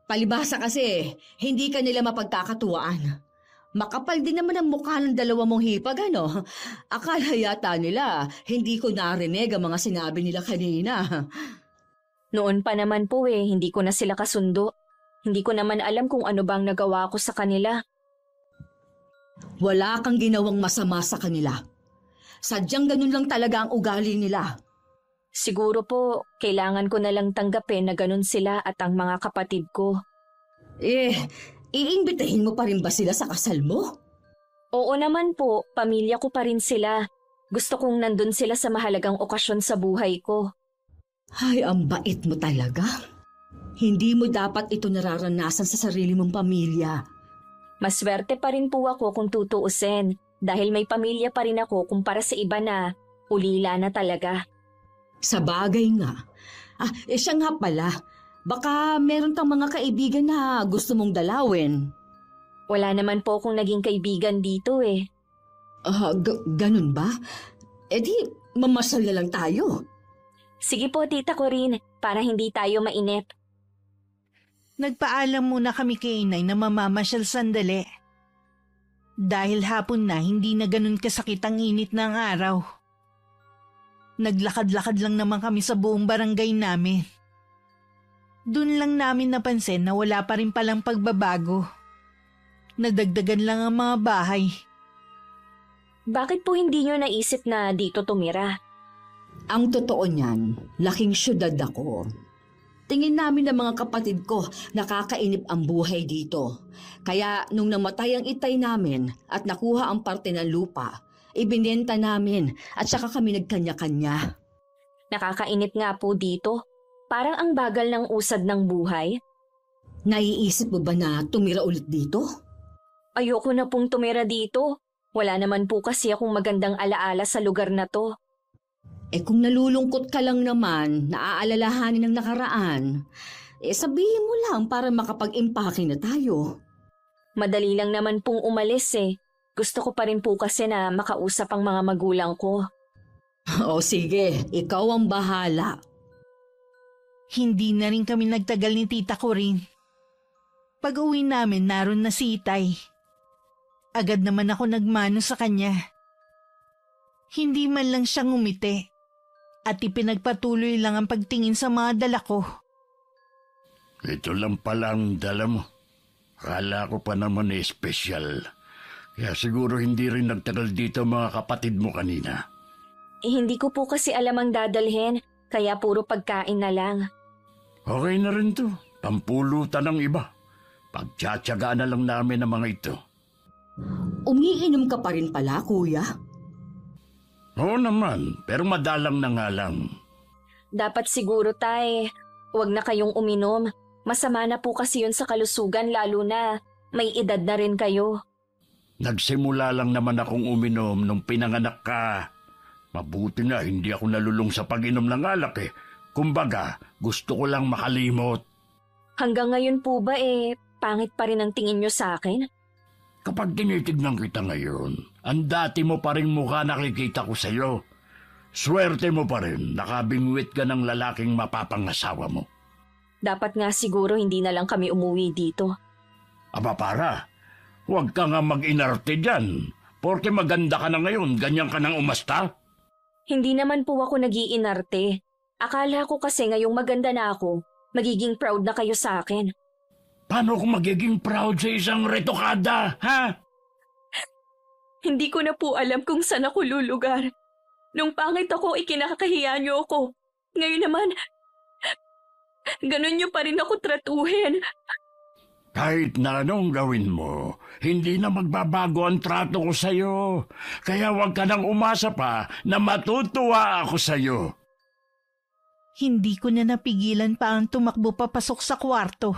Palibhasa kasi, hindi ka nila mapagkakatuwaan. Makapal din naman ang mukha ng dalawa mong hipag, ano? Akala yata nila, hindi ko narinig ang mga sinabi nila kanina. Noon pa naman po hindi ko na sila kasundo. Hindi ko naman alam kung ano bang nagawa ko sa kanila. Wala kang ginawang masama sa kanila. Sadyang ganun lang talaga ang ugali nila. Siguro po, kailangan ko na lang tanggapin na ganun sila at ang mga kapatid ko. Iimbitahin mo pa rin ba sila sa kasal mo? Oo naman po, pamilya ko pa rin sila. Gusto kong nandun sila sa mahalagang okasyon sa buhay ko. Ay, ang bait mo talaga. Hindi mo dapat ito nararanasan sa sarili mong pamilya. Maswerte pa rin po ako kung tutuusin dahil may pamilya pa rin ako kumpara sa iba na ulila na talaga. Sa bagay nga. Siya nga pala. Baka meron kang mga kaibigan na gusto mong dalawin. Wala naman po akong naging kaibigan dito Ganun ba? Di, mamasal na lang tayo. Sige po, Tita Corinne, para hindi tayo mainip. Nagpaalam muna kami kay inay na mamamasyal sandali. Dahil hapon na, hindi na ganun kasakit ang init ng araw. Naglakad-lakad lang naman kami sa buong barangay namin. Doon lang namin napansin na wala pa rin palang pagbabago. Nadagdagan lang ang mga bahay. Bakit po hindi nyo naisip na dito tumira? Ang totoo niyan, laking syudad ako. Tingin namin ng mga kapatid ko, nakakainip ang buhay dito. Kaya nung namatay ang itay namin at nakuha ang parte ng lupa, ibinenta namin at saka kami nagkanya-kanya. Nakakainip nga po dito. Parang ang bagal ng usad ng buhay. Naiisip mo ba na tumira ulit dito? Ayoko na pong tumira dito. Wala naman po kasi akong magandang alaala sa lugar na to. Kung nalulungkot ka lang naman, naaalalahanin ng nakaraan, sabihin mo lang para makapag-impake na tayo. Madali lang naman pong umalis eh. Gusto ko pa rin po kasi na makausap ang mga magulang ko. O sige, ikaw ang bahala. Hindi na rin kami nagtagal ni tita ko rin. Pag-uwi namin, naroon na si Itay. Agad naman ako nagmano sa kanya. Hindi man lang siyang ngumiti at ipinagpatuloy lang ang pagtingin sa mga dala ko. Ito lang pala ang dala mo. Akala ko pa naman espesyal. Kaya siguro hindi rin nagtagal dito mga kapatid mo kanina. Hindi ko po kasi alam ang dadalhin, kaya puro pagkain na lang. Okay na rin to. Pampulutan ng iba. Pagtsatsagaan na lang namin ang mga ito. Umiinom ka pa rin pala, kuya? Oo naman, pero madalang na nga lang. Dapat siguro tay, wag na kayong uminom. Masama na po kasi yun sa kalusugan lalo na may edad na rin kayo. Nagsimula lang naman akong uminom nung pinanganak ka. Mabuti nga hindi ako nalulung sa pag-inom ng alak eh. Kumbaga, gusto ko lang makalimot. Hanggang ngayon po ba pangit pa rin ang tingin nyo sa akin? Kapag tinitignan kita ngayon, ang dati mo pa rin mukha nakikita ko sa'yo. Swerte mo pa rin, nakabingwit ka ng lalaking mapapangasawa mo. Dapat nga siguro hindi na lang kami umuwi dito. Aba para, huwag ka nga mag-inarte dyan. Porke maganda ka na ngayon, ganyan ka nang umasta. Hindi naman po ako nag-iinarte. Akala ko kasi ngayong maganda na ako, magiging proud na kayo sa akin. Paano kung magiging proud sa isang retokada, ha? Hindi ko na po alam kung saan ako lulugar. Nung pangit ako, ikinakahiya niyo ako. Ngayon naman, ganun niyo pa rin ako tratuhin. Kahit na anong gawin mo, hindi na magbabago ang trato ko sa'yo. Kaya huwag ka nang umasa pa na matutuwa ako sa'yo. Hindi ko na napigilan pa ang tumakbo papasok sa kwarto.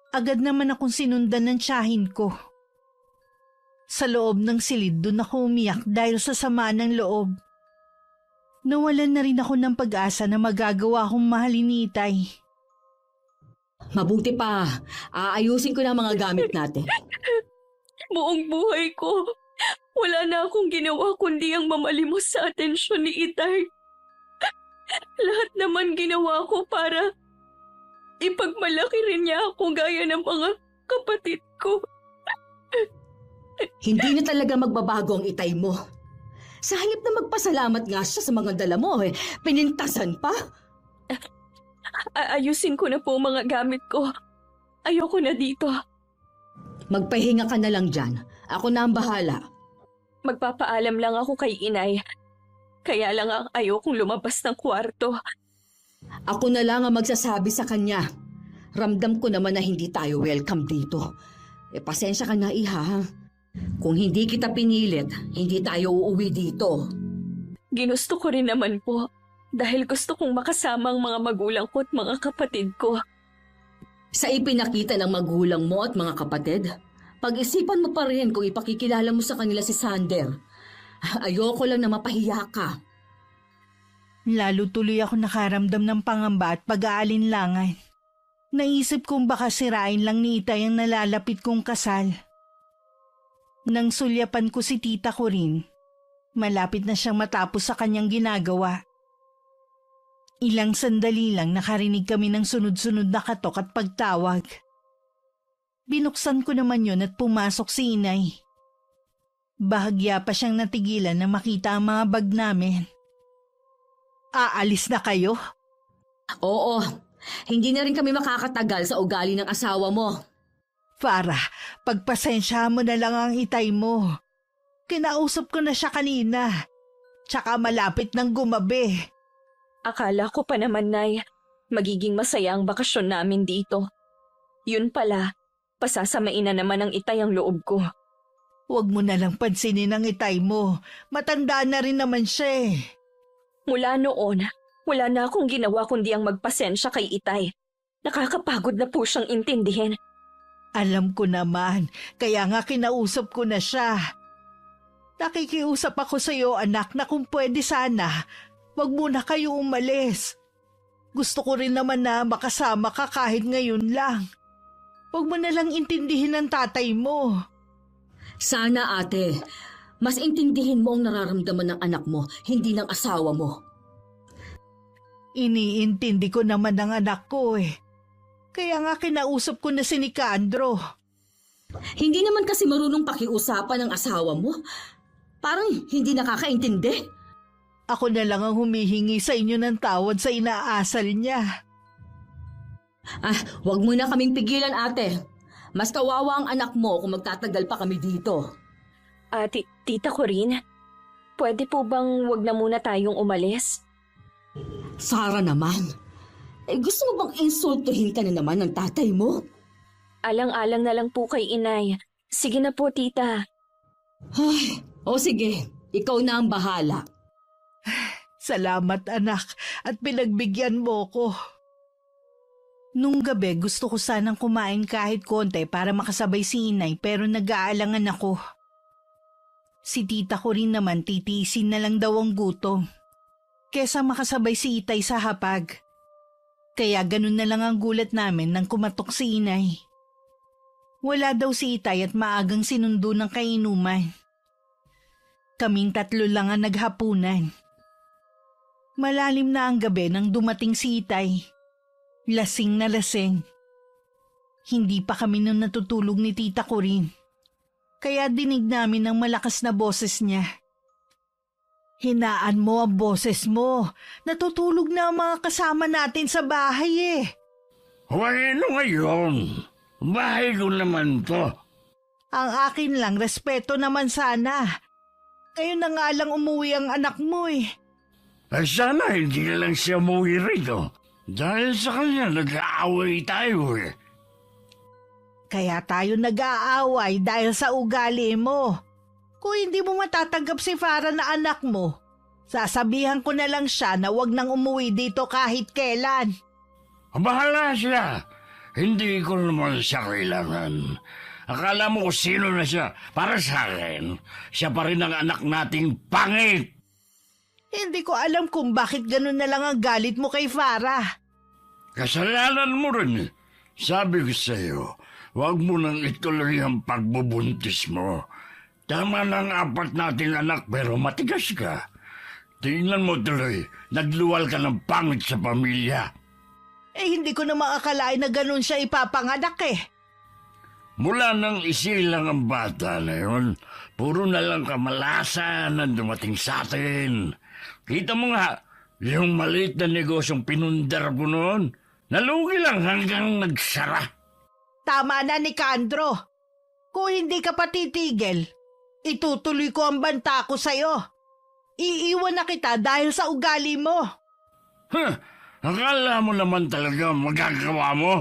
Agad naman akong sinundan ng tiyahin ko. Sa loob ng silid doon ako umiyak dahil sa sama ng loob. Nawalan na rin ako ng pag-asa na magagawa akong mahalin ni Itay. Mabuti pa, aayusin ko na ang mga gamit natin. Buong buhay ko, wala na akong ginawa kundi ang mamalimos sa atensyon ni Itay. Lahat naman ginawa ko para ipagmalaki rin niya ako gaya ng mga kapatid ko. Hindi na talaga magbabago ang itay mo. Sa halip na magpasalamat nga siya sa mga dala mo, pinintasan pa. Ayusin ko na po mga gamit ko. Ayoko na dito. Magpahinga ka na lang dyan. Ako na ang bahala. Magpapaalam lang ako kay Inay. Kaya lang ang ayokong lumabas ng kwarto. Ako na lang ang magsasabi sa kanya. Ramdam ko naman na hindi tayo welcome dito. Pasensya ka na, iha. Kung hindi kita pinilit, hindi tayo uuwi dito. Ginusto ko rin naman po. Dahil gusto kong makasama ang mga magulang ko at mga kapatid ko. Sa ipinakita ng magulang mo at mga kapatid, pag-isipan mo pa rin kung ipakikilala mo sa kanila si Sander. Ayoko lang na mapahiya ka. Lalo tuloy ako nakaramdam ng pangamba at pag-aalinlangan. Naisip kong baka sirain lang ni Itay ang nalalapit kong kasal. Nang sulyapan ko si tita ko rin, malapit na siyang matapos sa kanyang ginagawa. Ilang sandali lang nakarinig kami ng sunod-sunod na katok at pagtawag. Binuksan ko naman yun at pumasok si Inay. Bahagya pa siyang natigilan na makita ang mga bag namin. Aalis na kayo? Oo, hindi na rin kami makakatagal sa ugali ng asawa mo. Farah, pagpasensya mo na lang ang Itay mo. Kinausap ko na siya kanina. Tsaka malapit ng gumabi. Akala ko pa naman, Nay, magiging masaya ang bakasyon namin dito. Yun pala, pasasamain na naman ng itay ang loob ko. Huwag mo na lang pansinin ang itay mo. Matanda na rin naman siya eh. Mula noon, wala na akong ginawa kundi ang magpasensya kay itay. Nakakapagod na po siyang intindihin. Alam ko naman, kaya nga kinausap ko na siya. Nakikiusap ako sa iyo, anak, na kung pwede sana, wag muna kayo umalis. Gusto ko rin naman na makasama ka kahit ngayon lang. Wag mo na lang intindihin ang tatay mo. Sana ate, mas intindihin mo ang nararamdaman ng anak mo, hindi ng asawa mo. Iniintindi ko naman ang anak ko eh. Kaya nga kinausap ko na si Nicandro. Hindi naman kasi marunong pakiusapan ng asawa mo. Parang hindi nakakaintindi. Ako na lang ang humihingi sa inyo ng tawad sa inaasal niya. Wag mo na kaming pigilan ate. Mas kawawa ang anak mo kung magtatagal pa kami dito. Tita Corinne, pwede po bang wag na muna tayong umalis? Sara naman. Gusto mo bang insultuhin ka na naman ng tatay mo? Alang-alang na lang po kay inay. Sige na po, tita. Ay, sige, ikaw na ang bahala. Salamat anak at pinagbigyan mo ko. Nung gabi gusto ko sanang kumain kahit konti para makasabay si inay pero nag-aalangan ako. Si tita ko rin naman titiisin na lang daw ang gutom. Kesa makasabay si itay sa hapag. Kaya ganun na lang ang gulat namin nang kumatok si inay. Wala daw si itay at maagang sinundo ng kainuman. Kaming tatlo lang ang naghapunan. Malalim na ang gabi nang dumating si itay. Lasing na lasing. Hindi pa kami nun natutulog ni tita Corinne. Kaya dinig namin ang malakas na boses niya. Hinaan mo ang boses mo. Natutulog na ang mga kasama natin sa bahay eh. Ano ngayon? Bahay ko naman to. Ang akin lang, respeto naman sana. Ngayon na nga lang umuwi ang anak mo eh. Sana hindi na lang siya umuwi rito. Dahil sa kanya nag-aaway tayo eh. Kaya tayo nag-aaway dahil sa ugali mo. Kung hindi mo matatanggap si Farah na anak mo, sasabihan ko na lang siya na wag nang umuwi dito kahit kailan. Bahala siya. Hindi ko naman siya kailangan. Akala mo kung sino na siya. Para sa akin, siya pa rin ang anak nating pangit. Hindi ko alam kung bakit ganun na lang ang galit mo kay Farah. Kasalanan mo rin. Sabi ko sa'yo, huwag mo nang ituloy ang pagbubuntis mo. Tama ng 4 nating anak pero matigas ka. Tingnan mo tuloy, nagluwal ka ng pangit sa pamilya. Hindi ko na maakalain na ganun siya ipapanganak eh. Mula nang isilang ang bata na yun, puro na lang kamalasan ang dumating sa atin. Kita mo nga, yung maliit na negosyong pinundar ko noon, nalugi lang hanggang nagsara. Tama na ni Nicandro. Kung hindi ka pa titigil, itutuloy ko ang banta ko sa'yo. Iiwan na kita dahil sa ugali mo. Akala mo naman talaga magagawa mo?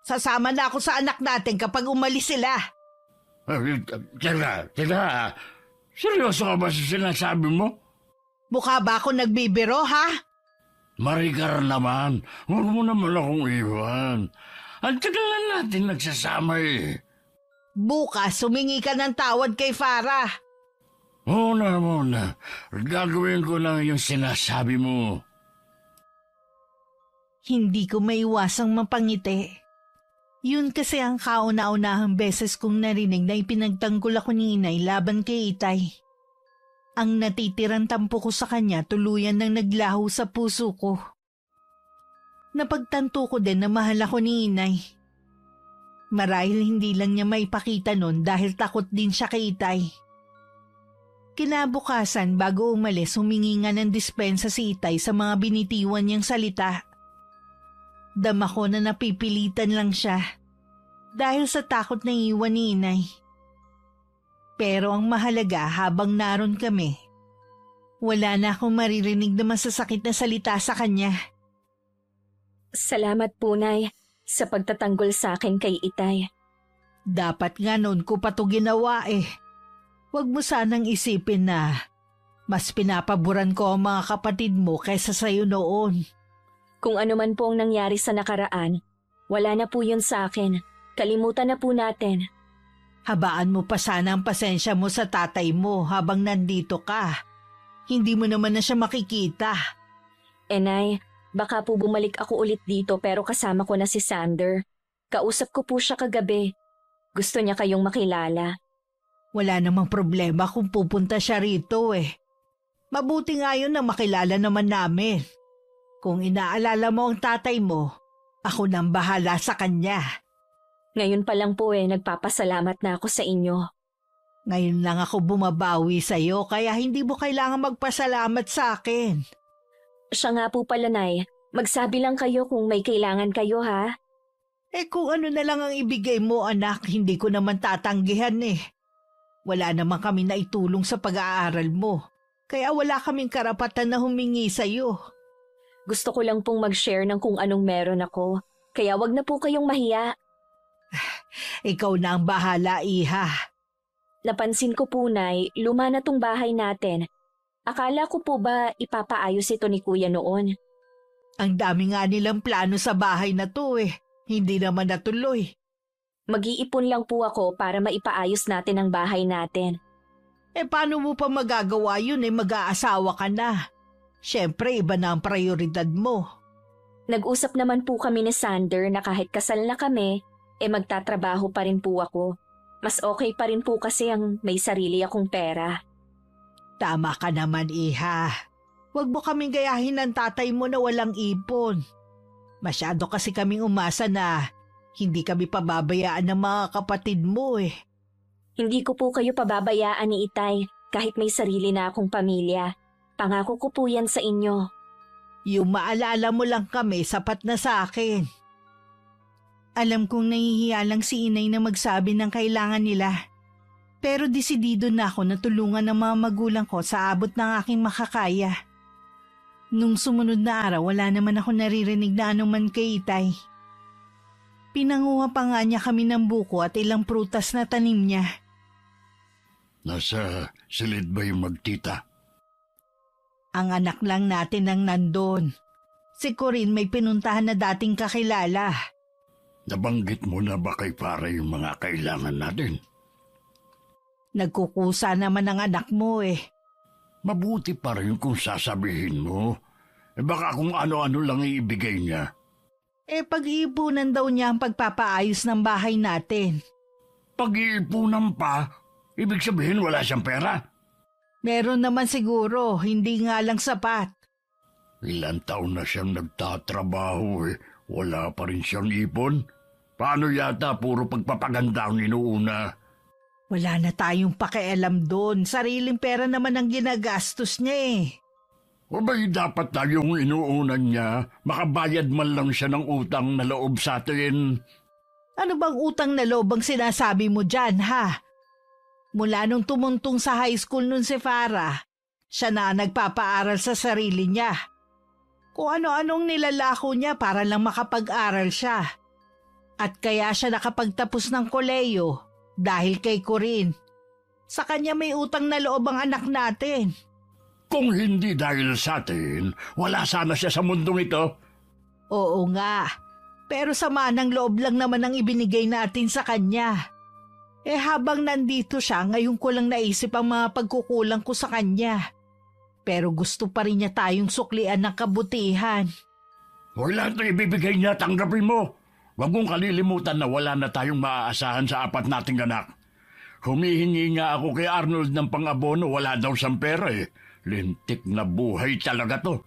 Sasama na ako sa anak natin kapag umalis sila. Teka. Seryoso ka ba sa sinasabi mo? Mukha ba ako nagbibiro, ha? Maricar naman, huwag mo naman akong iwan. Ang tagal na natin nagsasama eh. Bukas, humingi ka ng tawad kay Farah. Muna. Gagawin ko lang yung sinasabi mo. Hindi ko maiwasang mapangiti. Yun kasi ang kauna-unahang beses kong narinig na ipinagtanggol ako ni inay laban kay itay. Ang natitirang tampo ko sa kanya tuluyan nang naglaho sa puso ko. Napagtanto ko din na mahal ako ni inay. Marahil hindi lang niya maipakita nun dahil takot din siya kay itay. Kinabukasan bago umalis humingi nga ng dispensa si itay sa mga binitiwan niyang salita. Dama ko na napipilitan lang siya dahil sa takot na iwan ni inay. Pero ang mahalaga habang naroon kami, wala na akong maririnig na masasakit na salita sa kanya. Salamat po, Nay, sa pagtatanggol sa akin kay Itay. Dapat nga noon ko pa to ginawa eh. Huwag mo sanang isipin na mas pinapaboran ko ang mga kapatid mo kaysa sa'yo noon. Kung ano man po ang nangyari sa nakaraan, wala na po yun sa akin. Kalimutan na po natin. Habaan mo pa sana ang pasensya mo sa tatay mo habang nandito ka. Hindi mo naman na siya makikita. Nay, baka po bumalik ako ulit dito pero kasama ko na si Sander. Kausap ko po siya kagabi. Gusto niya kayong makilala. Wala namang problema kung pupunta siya rito eh. Mabuti nga yun na makilala naman namin. Kung inaalala mo ang tatay mo, ako nang bahala sa kanya. Ngayon pa lang po nagpapasalamat na ako sa inyo. Ngayon lang ako bumabawi sa'yo kaya hindi mo kailangan magpasalamat sa akin. Siya nga po pala, Nay. Magsabi lang kayo kung may kailangan kayo, ha? Kung ano na lang ang ibigay mo anak, hindi ko naman tatanggihan eh. Wala naman kami na itulong sa pag-aaral mo. Kaya wala kaming karapatan na humingi sa'yo. Gusto ko lang pong mag-share ng kung anong meron ako. Kaya wag na po kayong mahiya. Ikaw na ang bahala, iha. Napansin ko po, Nay, luma na tong bahay natin. Akala ko po ba ipapaayos ito ni Kuya noon? Ang dami nga nilang plano sa bahay na to eh. Hindi naman natuloy. Mag-iipon lang po ako para maipaayos natin ang bahay natin. Paano mo pa magagawa yun mag-aasawa ka na? Siyempre, iba na ang prioridad mo. Nag-usap naman po kami ni Sander na kahit kasal na kami, magtatrabaho pa rin po ako. Mas okay pa rin po kasi ang may sarili akong pera. Tama ka naman, iha. Huwag mo kaming gayahin ng tatay mo na walang ipon. Masyado kasi kaming umasa na hindi kami pababayaan ng mga kapatid mo eh. Hindi ko po kayo pababayaan ni Itay kahit may sarili na akong pamilya. Pangako ko po yan sa inyo. Yung maalala mo lang kami, sapat na sa akin. Alam kong nahihiya lang si inay na magsabi ng kailangan nila. Pero desidido na ako na tulungan ng mga magulang ko sa abot ng aking makakaya. Nung sumunod na araw, wala naman ako naririnig na anuman kay Itay. Pinanguha pa nga niya kami ng buko at ilang prutas na tanim niya. Nasa silid ba yung magtita? Ang anak lang natin ang nandun. Si Corinne may pinuntahan na dating kakilala. Nabanggit mo na ba kay pare yung mga kailangan natin? Nagkukusa naman ang anak mo eh. Mabuti pa rin kung sasabihin mo. Baka kung ano-ano lang iibigay niya. Pag-iipunan daw niya ang pagpapaayos ng bahay natin. Pag-iipunan pa? Ibig sabihin wala siyang pera? Meron naman siguro, hindi nga lang sapat. Ilang taon na siyang nagtatrabaho wala pa rin siyang ipon. Paano yata puro pagpapaganda ang inuuna? Wala na tayong pakialam doon. Sariling pera naman ang ginagastos niya eh. O ba'y dapat tayong inuunan niya, makabayad man lang siya ng utang na loob sa atin? Ano bang utang na loob ang sinasabi mo dyan, ha? Mula nung tumuntong sa high school nun si Farah, siya na nagpapaaral sa sarili niya. Kung ano-anong nilalako niya para lang makapag-aral siya. At kaya siya nakapagtapos ng koleyo dahil kay Corinne. Sa kanya may utang na loob ang anak natin. Kung hindi dahil sa atin, wala sana siya sa mundong ito. Oo nga, pero sama ng loob lang naman ang ibinigay natin sa kanya. Habang nandito siya, ngayon ko lang naisip ang mga pagkukulang ko sa kanya. Pero gusto pa rin niya tayong suklian ng kabutihan. Wala na ibibigay niya, tanggapin mo. Huwag mong kalilimutan na wala na tayong maaasahan sa apat nating anak. Humihingi nga ako kay Arnold ng pang-abono, wala daw siyang pera eh. Lintik na buhay talaga to.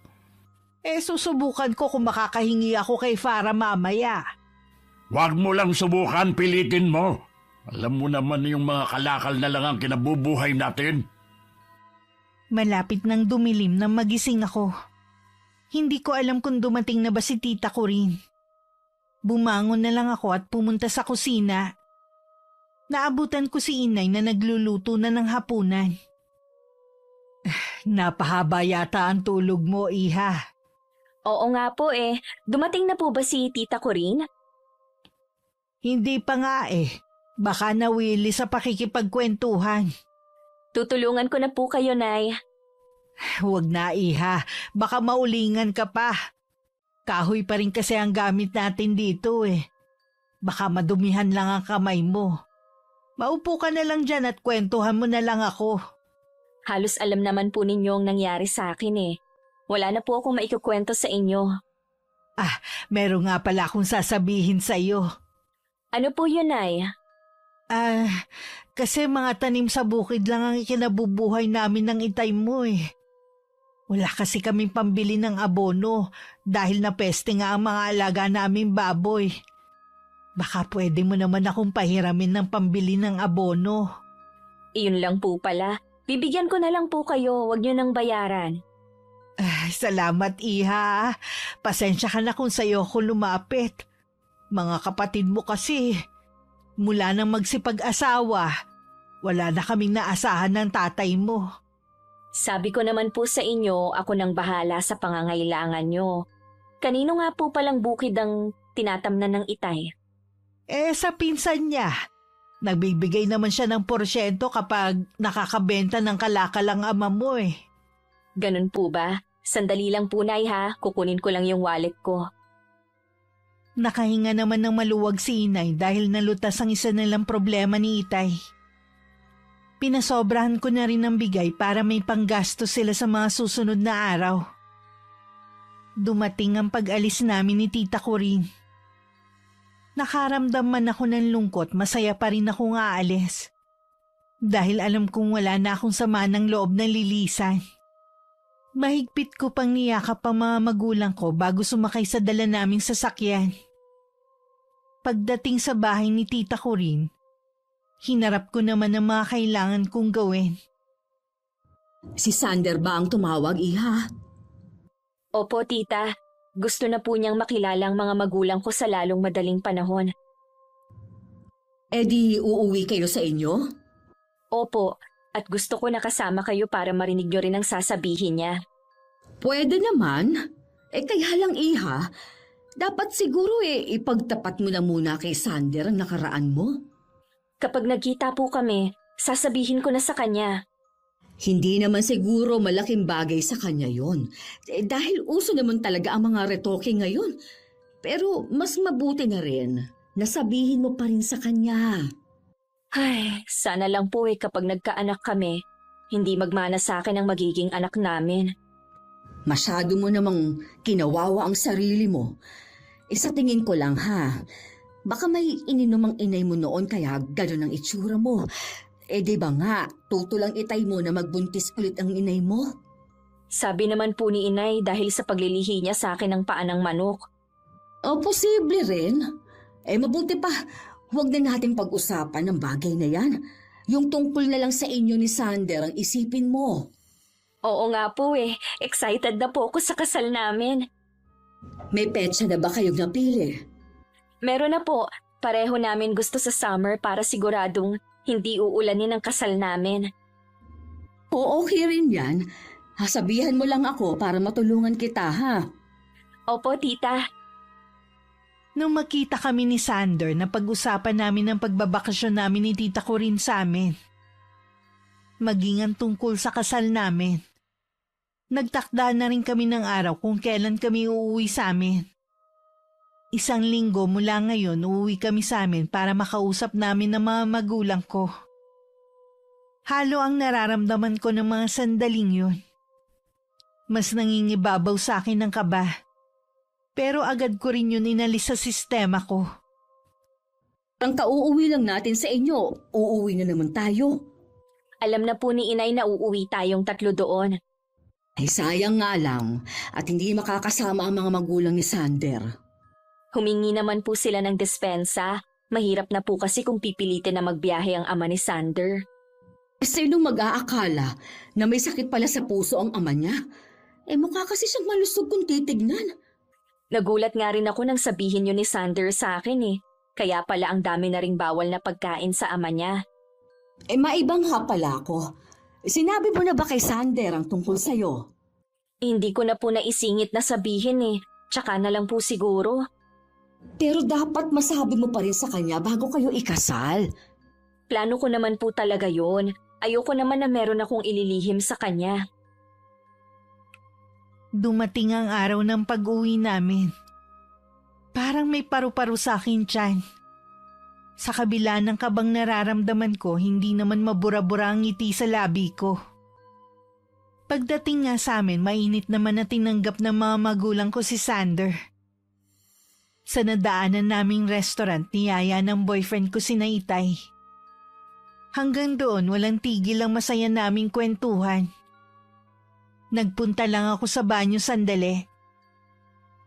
Susubukan ko kung makakahingi ako kay Farah mamaya. Huwag mo lang subukan, pilitin mo. Alam mo naman yung mga kalakal na lang ang kinabubuhay natin. Malapit nang dumilim nang magising ako. Hindi ko alam kung dumating na ba si Tita Corinne. Bumangon na lang ako at pumunta sa kusina. Naabutan ko si inay na nagluluto na ng hapunan. Napahaba yata ang tulog mo, iha. Oo nga po eh. Dumating na po ba si Tita Corinne? Hindi pa nga eh. Baka nawili sa pakikipagkwentuhan. Tutulungan ko na po kayo, Nay. Huwag na, iha. Baka maulingan ka pa. Kahoy pa rin kasi ang gamit natin dito eh. Baka madumihan lang ang kamay mo. Maupo ka na lang dyan at kwentuhan mo na lang ako. Halos alam naman po ninyo ang nangyari sa akin eh. Wala na po akong maikukwento sa inyo. Meron nga pala akong sasabihin sa'yo. Ano po yun, Nay? Kasi mga tanim sa bukid lang ang ikinabubuhay namin ng itay mo eh. Wala kasi kaming pambili ng abono dahil napeste nga ang mga alaga naming baboy. Baka pwede mo naman akong pahiramin ng pambili ng abono. Iyon lang po pala. Bibigyan ko na lang po kayo, wag nyo nang bayaran. Salamat, iha. Pasensya ka na kung sa'yo ko lumapit. Mga kapatid mo kasi, mula nang magsipag-asawa, wala na kaming naasahan ng tatay mo. Sabi ko naman po sa inyo, ako nang bahala sa pangangailangan nyo. Kanino nga po palang bukid ang tinatamnan ng itay? Sa pinsan niya. Nagbibigay naman siya ng porsyento kapag nakakabenta ng kalakal ang ama mo eh. Ganun po ba? Sandali lang po, Nay, ha? Kukunin ko lang yung wallet ko. Nakahinga naman ng maluwag si inay dahil nalutas ang isa nilang problema ni itay. Pinasobrahan ko na rin ng bigay para may panggasto sila sa mga susunod na araw. Dumating ang pag-alis namin ni Tita Corinne. Nakaramdam man ako ng lungkot, masaya pa rin akong aalis. Dahil alam kong wala na akong sama ng loob na lilisan. Mahigpit ko pang niyakap ang mga magulang ko bago sumakay sa dala naming sasakyan. Pagdating sa bahay ni Tita Corinne, hinarap ko naman ang mga kailangan kong gawin. Si Sander ba ang tumawag, iha? Opo, Tita. Gusto na po niyang makilala ang mga magulang ko sa lalong madaling panahon. Eh di uuwi kayo sa inyo? Opo, at gusto ko nakasama kayo para marinig niyo rin ang sasabihin niya. Pwede naman. Kaya lang, iha. Dapat siguro ipagtapat mo na muna kay Sander ang nakaraan mo. Kapag nagkita po kami, sasabihin ko na sa kanya. Hindi naman siguro malaking bagay sa kanya yon. Dahil uso naman talaga ang mga retoke ngayon. Pero mas mabuti na rin na sabihin mo pa rin sa kanya. Ay, sana lang po kapag nagkaanak kami, hindi magmana sa akin ang magiging anak namin. Masyado mo namang kinawawa ang sarili mo. Sa tingin ko lang ha, baka may ininom ang inay mo noon kaya gano'n ang itsura mo. Di ba nga, tutulang itay mo na magbuntis ulit ang inay mo? Sabi naman po ni inay dahil sa paglilihi niya sa akin ng paa ng manok. Posible rin. Mabuti pa, huwag na natin pag-usapan ng bagay na yan. Yung tungkol na lang sa inyo ni Sander ang isipin mo. Oo nga po excited na po ako sa kasal namin. May petsa na ba kayong napili? Meron na po, pareho namin gusto sa summer para siguradong hindi uulanin ang kasal namin. Okay rin yan. Sabihan mo lang ako para matulungan kita, ha? Opo, Tita. Nung makita kami ni Sander na pag-usapan namin ang pagbabakasyon namin ni Tita Corinne sa amin. Maging ang tungkol sa kasal namin. Nagtakda na rin kami ng araw kung kailan kami uuwi sa amin. 1 linggo mula ngayon uuwi kami sa amin para makausap namin ng mga magulang ko. Halo ang nararamdaman ko ng mga sandaling yun. Mas nangingibabaw sa akin ng kaba. Pero agad ko rin yun inalis sa sistema ko. Ang kauuwi lang natin sa inyo, uuwi na naman tayo. Alam na po ni inay na uuwi tayong 3 doon. Sayang nga lang at hindi makakasama ang mga magulang ni Sander. Humingi naman po sila ng dispensa. Mahirap na po kasi kung pipilitin na magbiyahe ang ama ni Sander. Sino mag-aakala na may sakit pala sa puso ang ama niya? Mukha kasi siyang malusog kung titignan. Nagulat nga rin ako nang sabihin yun ni Sander sa akin Kaya pala ang dami na ring bawal na pagkain sa ama niya. Maibang ha pala ako. Sinabi mo na ba kay Sander ang tungkol sa'yo? Hindi ko na po naisingit na sabihin eh. Tsaka na lang po siguro. Pero dapat masabi mo pa rin sa kanya bago kayo ikasal. Plano ko naman po talaga yon. Ayoko naman na meron akong ililihim sa kanya. Dumating ang araw ng pag-uwi namin. Parang may paru-paro sa akin tiyan. Sa kabila ng kabang nararamdaman ko, hindi naman mabura-bura ang ngiti sa labi ko. Pagdating nga sa amin, mainit naman na tinanggap ng mga magulang ko si Sander. Sa nadaanan naming restaurant, niyaya ng boyfriend ko si Itay. Hanggang doon, walang tigil ang masaya naming kwentuhan. Nagpunta lang ako sa banyo sandali.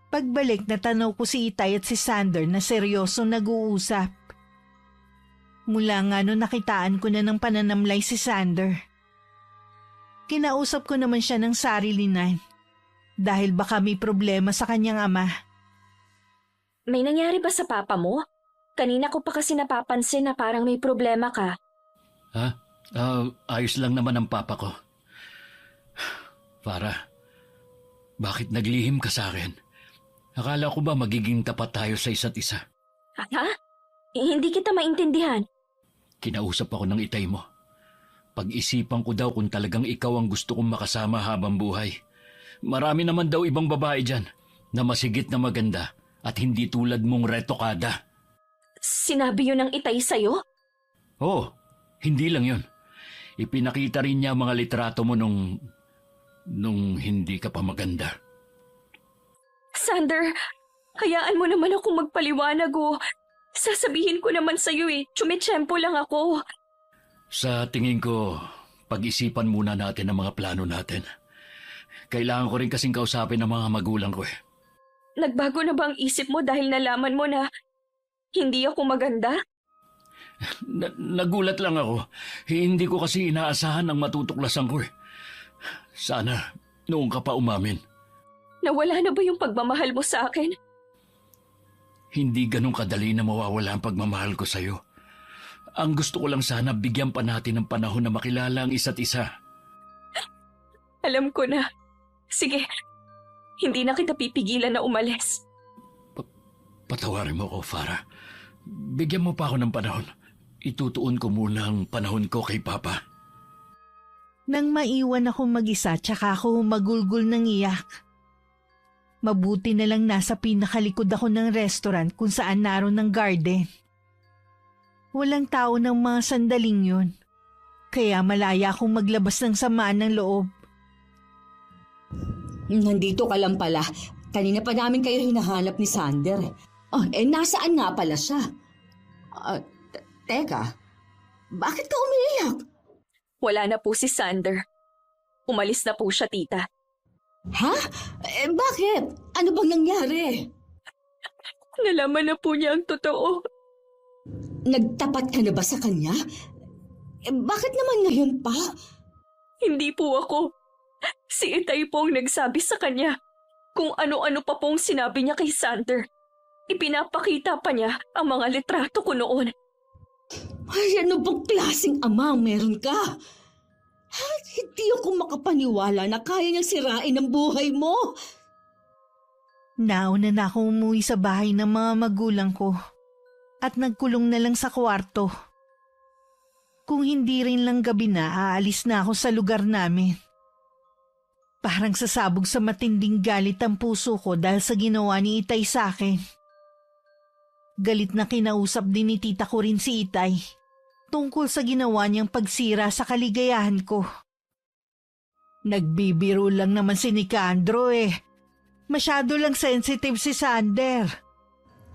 Pagbalik, natanaw ko si Itay at si Sander na seryoso nag-uusap. Mula nga noon nakitaan ko na ng pananamlay si Sander. Kinausap ko naman siya ng sarilinan dahil baka may problema sa kanyang ama. May nangyari ba sa papa mo? Kanina ko pa kasi napapansin na parang may problema ka. Ha? Ayos lang naman ang papa ko. Farah, bakit naglihim ka sa akin? Akala ko ba magiging tapat tayo sa isa't isa? Ha? Hindi kita maintindihan. Kinausap ako ng itay mo. Pag-isipan ko daw kung talagang ikaw ang gusto kong makasama habang buhay. Marami naman daw ibang babae dyan na masigit na maganda at hindi tulad mong retokada. Sinabi yun ng Itay sa'yo? Oo, hindi lang yun. Ipinakita rin niya mga litrato mo nung hindi ka pa maganda. Sander, hayaan mo naman ako magpaliwanag o. Sasabihin ko naman sa'yo eh, tsumitsyempo lang ako. Sa tingin ko, pag-isipan muna natin ang mga plano natin. Kailangan ko rin kasing kausapin ang mga magulang ko eh. Nagbago na ba ang isip mo dahil nalaman mo na hindi ako maganda? Nagulat lang ako. Hindi ko kasi inaasahan ang matutuklasan ko eh. Sana noong ka pa umamin. Nawala na ba yung pagmamahal mo sa akin? Hindi ganun kadali na mawawala ang pagmamahal ko sa'yo. Ang gusto ko lang sana bigyan pa natin ng panahon na makilala ang isa't isa. Alam ko na. Sige, hindi na kita pipigilan na umalis. Patawarin mo ko, Farah. Bigyan mo pa ako ng panahon. Itutuon ko muna ang panahon ko kay Papa. Nang maiwan ako mag-isa, tsaka ako magulgol ng iyak. Mabuti na lang nasa pinakalikod ako ng restaurant kung saan naroon ng garden. Walang tao ng mga sandaling yun. Kaya malaya akong maglabas ng samaan ng loob. Nandito ka lang pala. Kanina pa namin kayo hinahanap ni Sander. Nasaan nga pala siya? Teka, bakit ka umiiyak? Wala na po si Sander. Umalis na po siya, tita. Ha? Bakit? Ano bang nangyari? Nalaman na po niya ang totoo. Nagtapat ka na ba sa kanya? Bakit naman ngayon pa? Hindi po ako. Si Itay po ang nagsabi sa kanya kung ano-ano pa pong sinabi niya kay Sander. Ipinapakita pa niya ang mga litrato ko noon. Ay, ano bang klaseng ama ang meron ka? Hindi ako makapaniwala na kaya niyang sirain ang buhay mo. Nauna na ako umuwi sa bahay ng mga magulang ko at nagkulong na lang sa kwarto. Kung hindi rin lang gabi na, aalis na ako sa lugar namin. Parang sasabog sa matinding galit ang puso ko dahil sa ginawa ni Itay sa akin. Galit na kinausap din ni tita ko rin si Itay tungkol sa ginawa niyang pagsira sa kaligayahan ko. Nagbibiro lang naman si Nicandro eh. Masyado lang sensitive si Sander.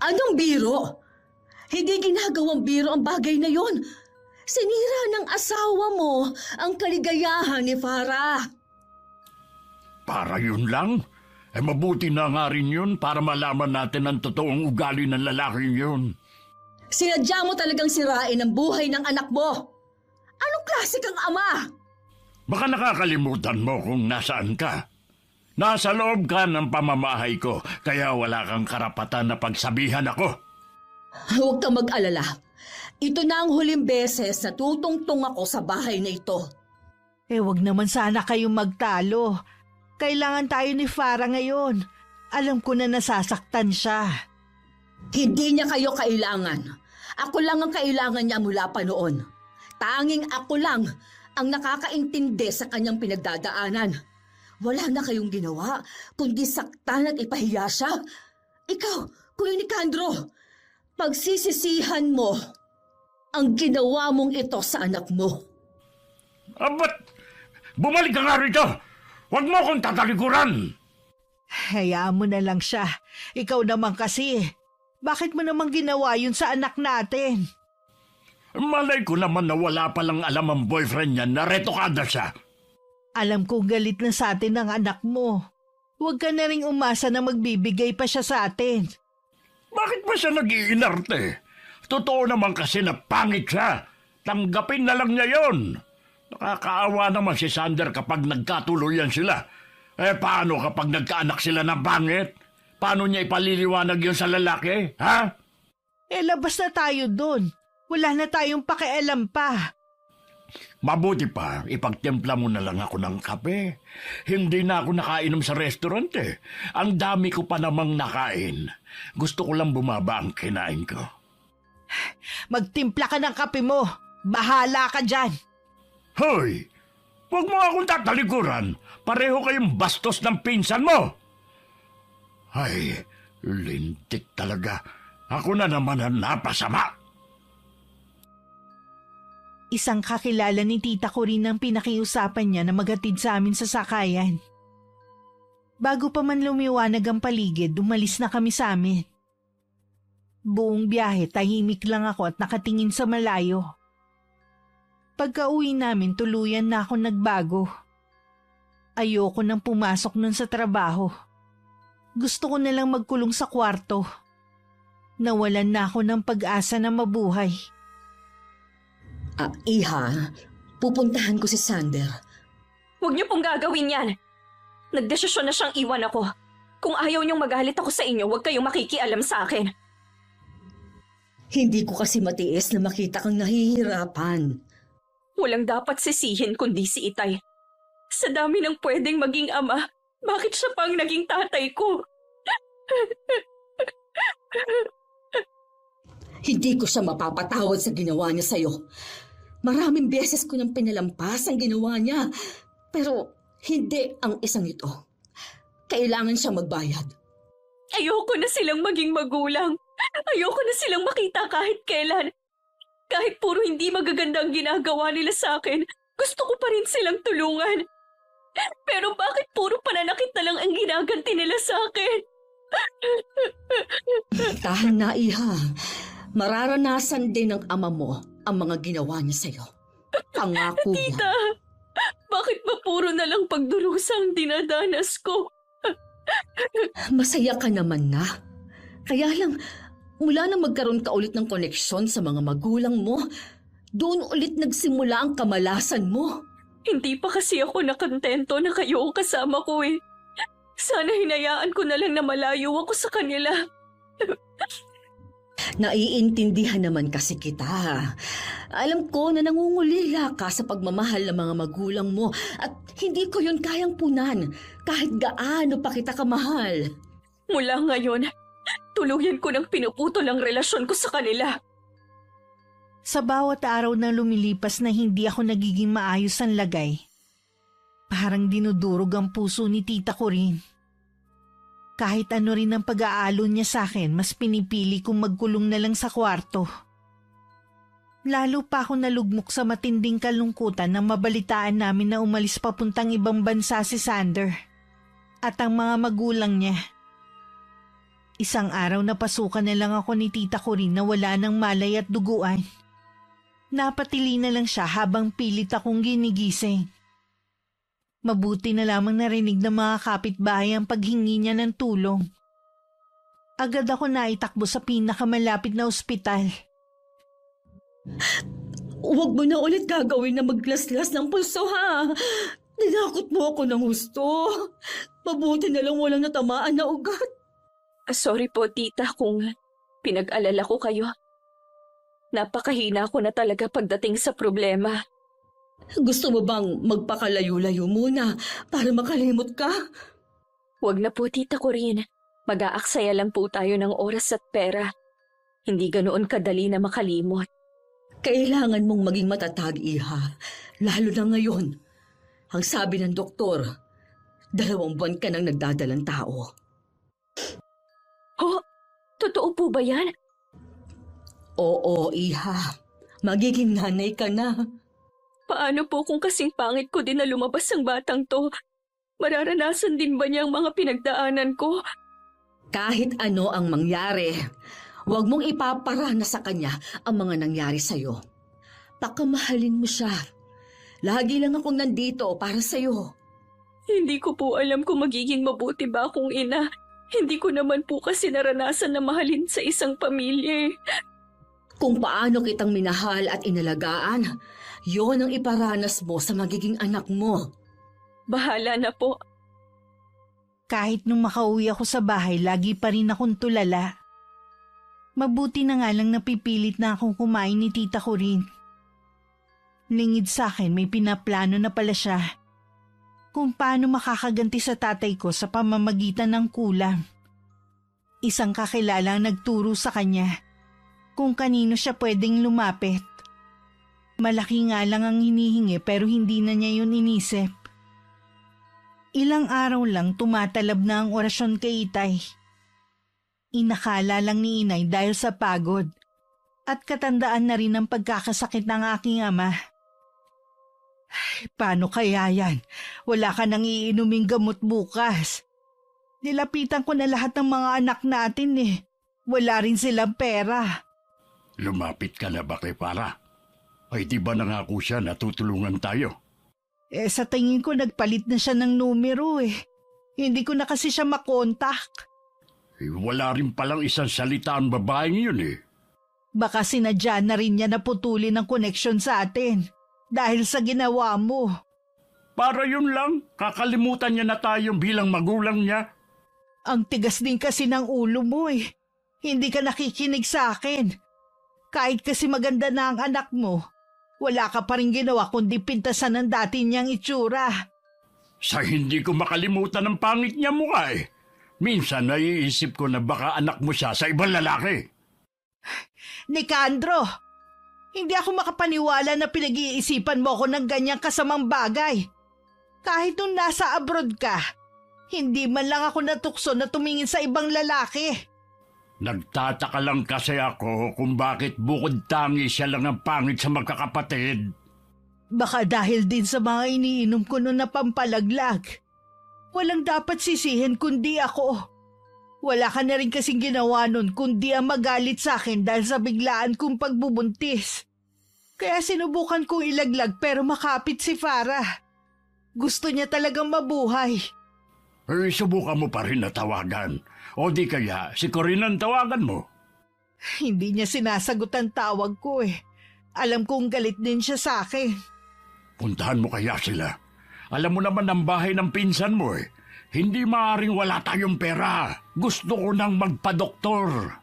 Anong biro? Hindi ginagawang biro ang bagay na yon. Sinira ng asawa mo ang kaligayahan ni Farah. Para yun lang? Mabuti na nga rin yun para malaman natin ang totoong ugali ng lalaking yun. Sinadya mo talagang sirain ang buhay ng anak mo. Anong klase kang ama? Baka nakakalimutan mo kung nasaan ka. Nasa loob ka ng pamamahay ko, kaya wala kang karapatan na pagsabihan ako. Huwag kang mag-alala. Ito na ang huling beses na tutungtong ako sa bahay na ito. Wag naman sana kayong magtalo. Kailangan tayo ni Farah ngayon. Alam ko na nasasaktan siya. Hindi niya kayo kailangan. Ako lang ang kailangan niya mula pa noon. Tanging ako lang ang nakakaintindi sa kanyang pinagdadaanan. Wala na kayong ginawa, kundi saktan at ipahiya siya. Ikaw, Kuya Nicandro, pagsisisihan mo ang ginawa mong ito sa anak mo. Ba't bumalik ka nga rito? Huwag mo akong tatalikuran! Hayaan mo na lang siya. Ikaw naman kasi. Bakit mo naman ginawa yun sa anak natin? Malay ko naman na wala palang alam ang boyfriend niya na retokada siya. Alam kong galit na sa atin ang anak mo. Huwag ka na ring umasa na magbibigay pa siya sa atin. Bakit ba siya nag-iinarte? Totoo naman kasi na pangit siya. Tanggapin na lang niya yon. Nakakaawa naman si Sander kapag nagkatuluyan sila. Paano kapag nagkaanak sila ng pangit? Paano niya ipaliliwanag yun sa lalaki, ha? Labas na tayo dun. Wala na tayong pakialam pa. Mabuti pa, ipagtimpla mo na lang ako ng kape. Hindi na ako nakainom sa restaurant eh. Ang dami ko pa namang nakain. Gusto ko lang bumaba ang kinain ko. Magtimpla ka ng kape mo. Bahala ka dyan. Hoy! Huwag mo akong tatalikuran. Pareho kayong bastos ng pinsan mo. Ay, lintik talaga. Ako na naman ang napasama. Isang kakilala ni tita ko rin ang pinakiusapan niya na maghatid sa amin sa sakayan. Bago pa man lumiwanag ang paligid, umalis na kami sa amin. Buong biyahe, tahimik lang ako at nakatingin sa malayo. Pagka-uwi namin, tuluyan na ako nagbago. Ayoko nang pumasok nun sa trabaho. Gusto ko na lang magkulong sa kwarto. Nawalan na ako ng pag-asa na mabuhay. Iha, pupuntahan ko si Sander. Huwag niyo pong gagawin yan. Nagdesisyon na siyang iwan ako. Kung ayaw niyong magalit ako sa inyo, huwag kayong makikialam sa akin. Hindi ko kasi matiis na makita kang nahihirapan. Walang dapat sisihin kundi si Itay. Sa dami ng pwedeng maging ama, bakit siya pang naging tatay ko? Hindi ko siya mapapatawad sa ginawa niya sa'yo. Maraming beses ko nang pinalampas ang ginawa niya. Pero hindi ang isang ito. Kailangan siya magbayad. Ayoko na silang maging magulang. Ayoko na silang makita kahit kailan. Kahit puro hindi magaganda ang ginagawa nila sa akin, gusto ko pa rin silang tulungan. Pero bakit puro pananakit na lang ang ginaganti nila sa akin? Tahan na, Iha. Mararanasan din ng ama mo ang mga ginawa niya sa'yo. Pangako yan. Tita, bakit ba puro na lang pagdurusa ang dinadanas ko? Masaya ka naman na. Kaya lang, mula na magkaroon ka ulit ng koneksyon sa mga magulang mo, doon ulit nagsimula ang kamalasan mo. Hindi pa kasi ako nakontento na kayo ang kasama ko eh. Sana hinayaan ko na lang na malayo ako sa kanila. Naiintindihan naman kasi kita. Alam ko na nangungulila ka sa pagmamahal ng mga magulang mo at hindi ko yun kayang punan kahit gaano pa kita kamahal. Mula ngayon, tuluyan ko ng pinuputol ang relasyon ko sa kanila. Sa bawat araw na lumilipas na hindi ako nagiging maayos ang lagay, parang dinudurog ang puso ni tita ko rin. Kahit ano rin ang pag-aalon niya sa akin, mas pinipili kong magkulong na lang sa kwarto. Lalo pa ako nalugmok sa matinding kalungkutan nang mabalitaan namin na umalis papuntang ibang bansa si Sander at ang mga magulang niya. Isang araw na pasukan na lang ako ni tita ko rin na wala ng malay at duguan. Napatili na lang siya habang pilit akong ginigising. Mabuti na lamang narinig ng mga kapitbahay ang paghingi niya ng tulong. Agad ako naitakbo sa pinakamalapit na ospital. Huwag mo na ulit gagawin na maglaslas ng pulso, ha? Ninakot mo ako ng gusto. Mabuti na lang walang natamaan na ugat. Sorry po, tita, kung Pinag-alala ko kayo. Napakahina ko na talaga pagdating sa problema. Gusto mo bang magpakalayo-layo muna para makalimot ka? Huwag na po, Tita Corinne. Mag-aaksaya lang po tayo ng oras at pera. Hindi ganoon kadali na makalimot. Kailangan mong maging matatag, Iha. Lalo na ngayon. Ang sabi ng doktor, 2 buwan ka nang nagdadalang tao. Ho? Totoo po ba yan? Oo, Iha. Magiging nanay ka na. Paano po kung kasing pangit ko din na lumabas ang batang to? Mararanasan din ba niya ang mga pinagdaanan ko? Kahit ano ang mangyari, huwag mong ipaparana sa kanya ang mga nangyari sa'yo. Pakamahalin mo siya. Lagi lang akong nandito para sa'yo. Hindi ko po alam kung magiging mabuti ba akong ina. Hindi ko naman po kasi naranasan na mahalin sa isang pamilya. Kung paano kitang minahal at inalagaan, yon ang iparanas mo sa magiging anak mo. Bahala na po. Kahit nung makauwi ako sa bahay, lagi pa rin akong tulala. Mabuti na nga lang napipilit na akong kumain ni Tita Corinne. Lingid sa akin, may pinaplano na pala siya. Kung paano makakaganti sa tatay ko sa pamamagitan ng kulam. Isang kakilala ang nagturo sa kanya kung kanino siya pwedeng lumapit. Malaki nga lang ang hinihingi pero hindi na niya yun inisip. Ilang araw lang tumatalab na ang orasyon kay Itay. Inakala lang ni Inay dahil sa pagod at katandaan na rin ang pagkakasakit ng aking ama. Ay, paano kaya yan? Wala ka nang iinuming gamot bukas. Nilapitan ko na lahat ng mga anak natin eh. Wala rin silang pera. Lumapit ka na ba kay Para? Ay di ba nangako siya na tutulungan tayo? Sa tingin ko nagpalit na siya ng numero eh. Hindi ko na kasi siya makontak. Wala rin palang isang salita ang babaeng yun eh. Baka sinadya na rin niya naputulin ang koneksyon sa atin dahil sa ginawa mo. Para yun lang, kakalimutan niya na tayo bilang magulang niya. Ang tigas din kasi ng ulo mo eh. Hindi ka nakikinig sa akin. Kahit kasi maganda na ang anak mo, wala ka pa rin ginawa kundi pintasan ng dati niyang itsura. Sa hindi ko makalimutan ang pangit niya mukha eh. Minsan naiisip ko na baka anak mo siya sa ibang lalaki. Nicandro, hindi ako makapaniwala na pinag-iisipan mo ako ng ganyang kasamang bagay. Kahit nung nasa abroad ka, hindi man lang ako natukso na tumingin sa ibang lalaki. Nagtataka lang kasi ako kung bakit bukod tangi siya lang ang pangit sa magkakapatid. Baka dahil din sa mga iniinom ko noon na pampalaglag. Walang dapat sisihin kundi ako. Wala ka na rin kasing ginawa nun kundi ang magalit sa akin dahil sa biglaan kong pagbubuntis. Kaya sinubukan kong ilaglag pero makapit si Farah. Gusto niya talagang mabuhay. Eh, subukan mo pa rin na tawagan. O di kaya si Corinne ang tawagan mo. Hindi niya sinasagot ang tawag ko eh. Alam kong galit din siya sa akin. Puntahan mo kaya sila. Alam mo naman ang bahay ng pinsan mo eh. Hindi maaaring wala tayong pera. Gusto ko nang magpa-doktor.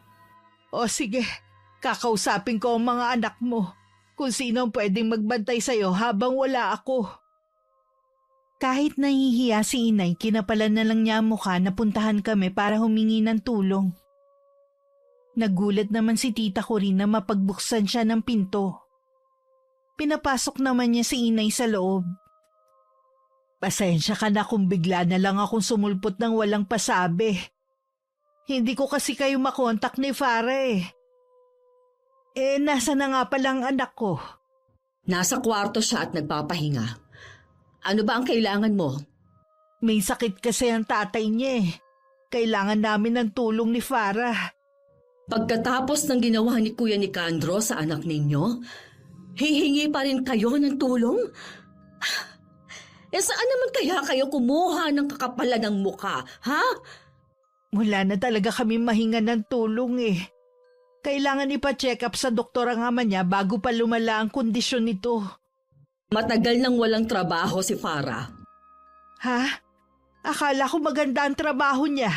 O sige, kakausapin ko ang mga anak mo. Kung sino ang pwedeng magbantay sa'yo habang wala ako. Kahit nahihiya si Inay, kinapalan na lang niya ang mukha na puntahan kami para humingi ng tulong. Nagulat naman si Tita Corinne na mapagbuksan siya ng pinto. Pinapasok naman niya si Inay sa loob. Pasensya ka na kung bigla na lang akong sumulpot ng walang pasabi. Hindi ko kasi kayo makontak ni Farah eh. Nasa na nga palang anak ko? Nasa kwarto siya at nagpapahinga. Ano ba ang kailangan mo? May sakit kasi ang tatay niya eh. Kailangan namin ng tulong ni Farah. Pagkatapos ng ginawa ni Kuya Nicandro sa anak ninyo, hihingi pa rin kayo ng tulong? Saan naman kaya kayo kumuha ng kakapalan ng mukha, ha? Wala na talaga kami mahinga ng tulong eh. Kailangan ipa-check up sa doktor ang ama niya bago pa lumala ang kondisyon nito. Matagal nang walang trabaho si Farah. Ha? Akala ko maganda ang trabaho niya.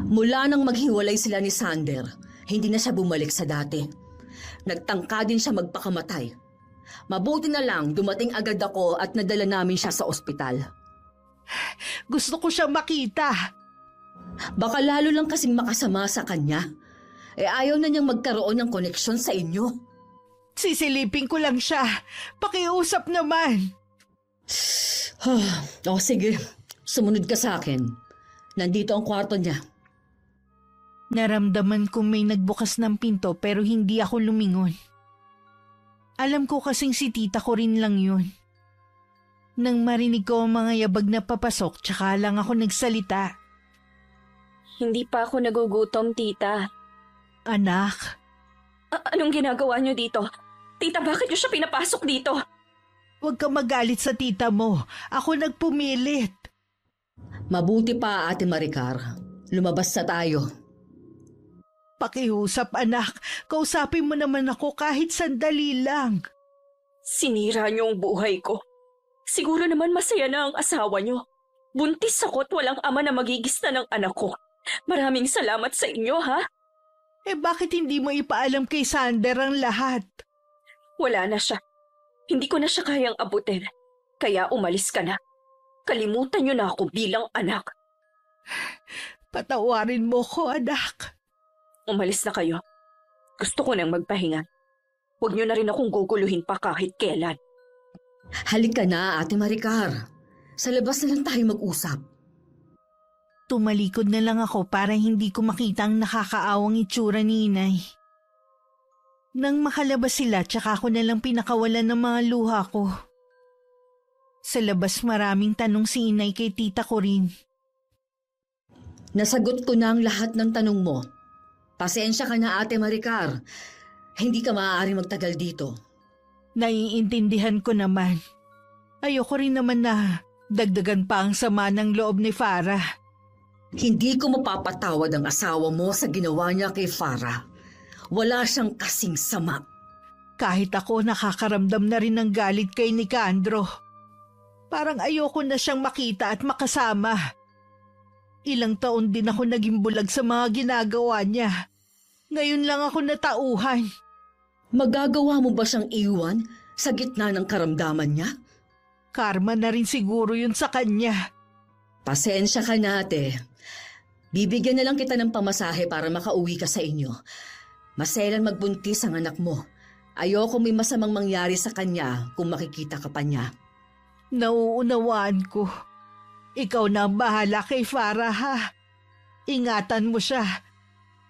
Mula nang maghiwalay sila ni Sander, hindi na siya bumalik sa dati. Nagtangka din siya magpakamatay. Mabuti na lang dumating agad ako at nadala namin siya sa ospital. Gusto ko siyang makita. Baka lalo lang kasing makasama sa kanya. Ayaw na niyang magkaroon ng koneksyon sa inyo. Sisilipin ko lang siya. Pakiusap naman. Sige. Sumunod ka sa akin. Nandito ang kwarto niya. Naramdaman kong may nagbukas ng pinto pero hindi ako lumingon. Alam ko kasing si tita ko rin lang yun. Nang marinig ko ang mga yabag na papasok, tsaka lang ako nagsalita. Hindi pa ako nagugutom, tita. Anak, Anong ginagawa niyo dito? Tita, bakit niyo siya pinapasok dito? huwag ka magalit sa tita mo. Ako nagpumilit. Mabuti pa, Ate Maricar. Lumabas na tayo. Pakiusap anak, kausapin mo naman ako kahit sandali lang. Sinira niyo ang buhay ko. Siguro naman masaya na ang asawa niyo. Buntis ako at walang ama na magigista ng anak ko. Maraming salamat sa inyo, ha? Bakit hindi mo ipaalam kay Sander ang lahat? Wala na siya. Hindi ko na siya kayang abutin. Kaya umalis ka na. Kalimutan niyo na ako bilang anak. Patawarin mo ko, anak. Umalis na kayo. Gusto ko nang magpahinga. Huwag niyo na rin akong guguluhin pa kahit kailan. Halika na, Ate Maricar. Sa labas na lang tayo mag-usap. Tumalikod na lang ako para hindi ko makita ang nakakaawang itsura ni inay. Nang makalabas sila, tsaka ko na lang pinakawalan ng mga luha ko. Sa labas maraming tanong si inay kay tita ko rin. Nasagot ko na ang lahat ng tanong mo. Pasensya ka na, Ate Maricar. Hindi ka maaari magtagal dito. Naiintindihan ko naman. Ayoko rin naman na dagdagan pa ang sama ng loob ni Farah. Hindi ko mapapatawad ang asawa mo sa ginawa niya kay Farah. Wala siyang kasing sama. Kahit ako nakakaramdam na rin ng galit kay Nicandro. Parang ayoko na siyang makita at makasama. Ilang taon din ako naging bulag sa mga ginagawa niya. Ngayon lang ako natauhan. Magagawa mo ba siyang iwan sa gitna ng karamdaman niya? Karma na rin siguro yun sa kanya. Pasensya ka na, Ate. Bibigyan na lang kita ng pamasahe para makauwi ka sa inyo. Maselan magbuntis ang anak mo. Ayoko may masamang mangyari sa kanya kung makikita ka pa niya. Nauunawaan ko. Ikaw na ang bahala kay Farah, ha? Ingatan mo siya.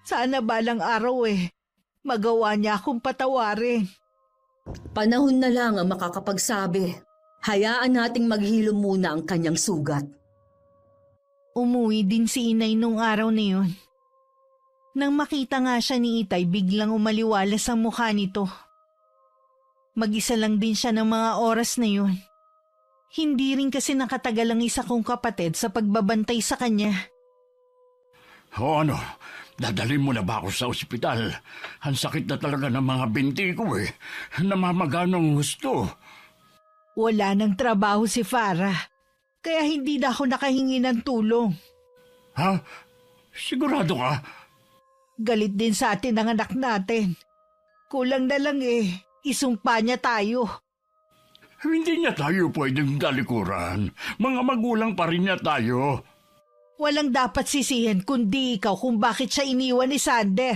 Sana balang araw magawa niya akong patawarin. Panahon na lang ang makakapagsabi. Hayaan nating maghilom muna ang kanyang sugat. Umuwi din si inay nung araw na yun. Nang makita nga siya ni Itay, biglang umaliwalas ang mukha nito. Mag-isa lang din siya ng mga oras na yun. Hindi rin kasi nakatagal ang isa kong kapatid sa pagbabantay sa kanya. O ano, dadalhin mo na ba ako sa ospital? Ang sakit na talaga ng mga binti ko Namamaga ng gusto. Wala nang trabaho si Farah, kaya hindi na ako nakahingi ng tulong. Ha? Sigurado ka? Galit din sa atin ang anak natin. Kulang na lang isumpa niya tayo. Hindi niya tayo pwedeng dalikuran. Mga magulang pa rin niya tayo. Walang dapat sisihin kundi ikaw kung bakit siya iniwan ni Sander.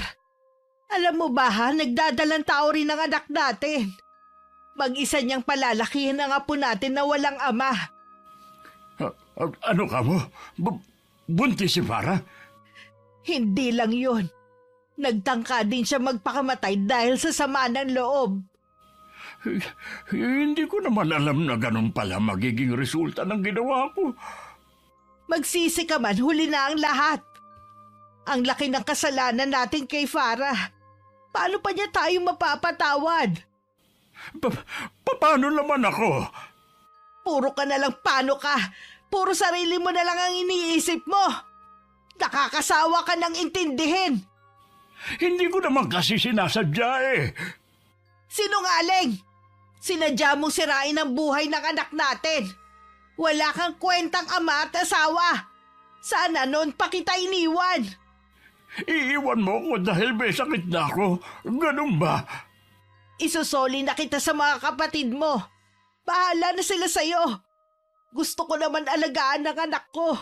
Alam mo ba nagdadalang tao rin ang anak natin. Mag-isa niyang palalakihin ang apo natin na walang ama. Ano ka mo? Buntis si Farah? Hindi lang yun. Nagtangka din siya magpakamatay dahil sa sama ng loob. Hindi ko naman alam na ganun pala magiging resulta ng ginawa ko. Magsisi ka man, huli na ang lahat. Ang laki ng kasalanan natin kay Farah. Paano pa niya tayo mapapatawad? Paano naman ako? Puro ka na lang paano ka. Puro sarili mo na lang ang iniisip mo. Nakakasawa ka nang intindihin. Hindi ko naman kasi sinasadya Sinungaling! Sinadya mong sirain ang buhay ng anak natin. Wala kang kwentang ama at asawa. Sana noon pa kita iniwan. Iiwan mo ko dahil may sakit na ako. Ganun ba? Isusoli na kita sa mga kapatid mo. Bahala na sila sa'yo. Gusto ko naman alagaan ng anak ko.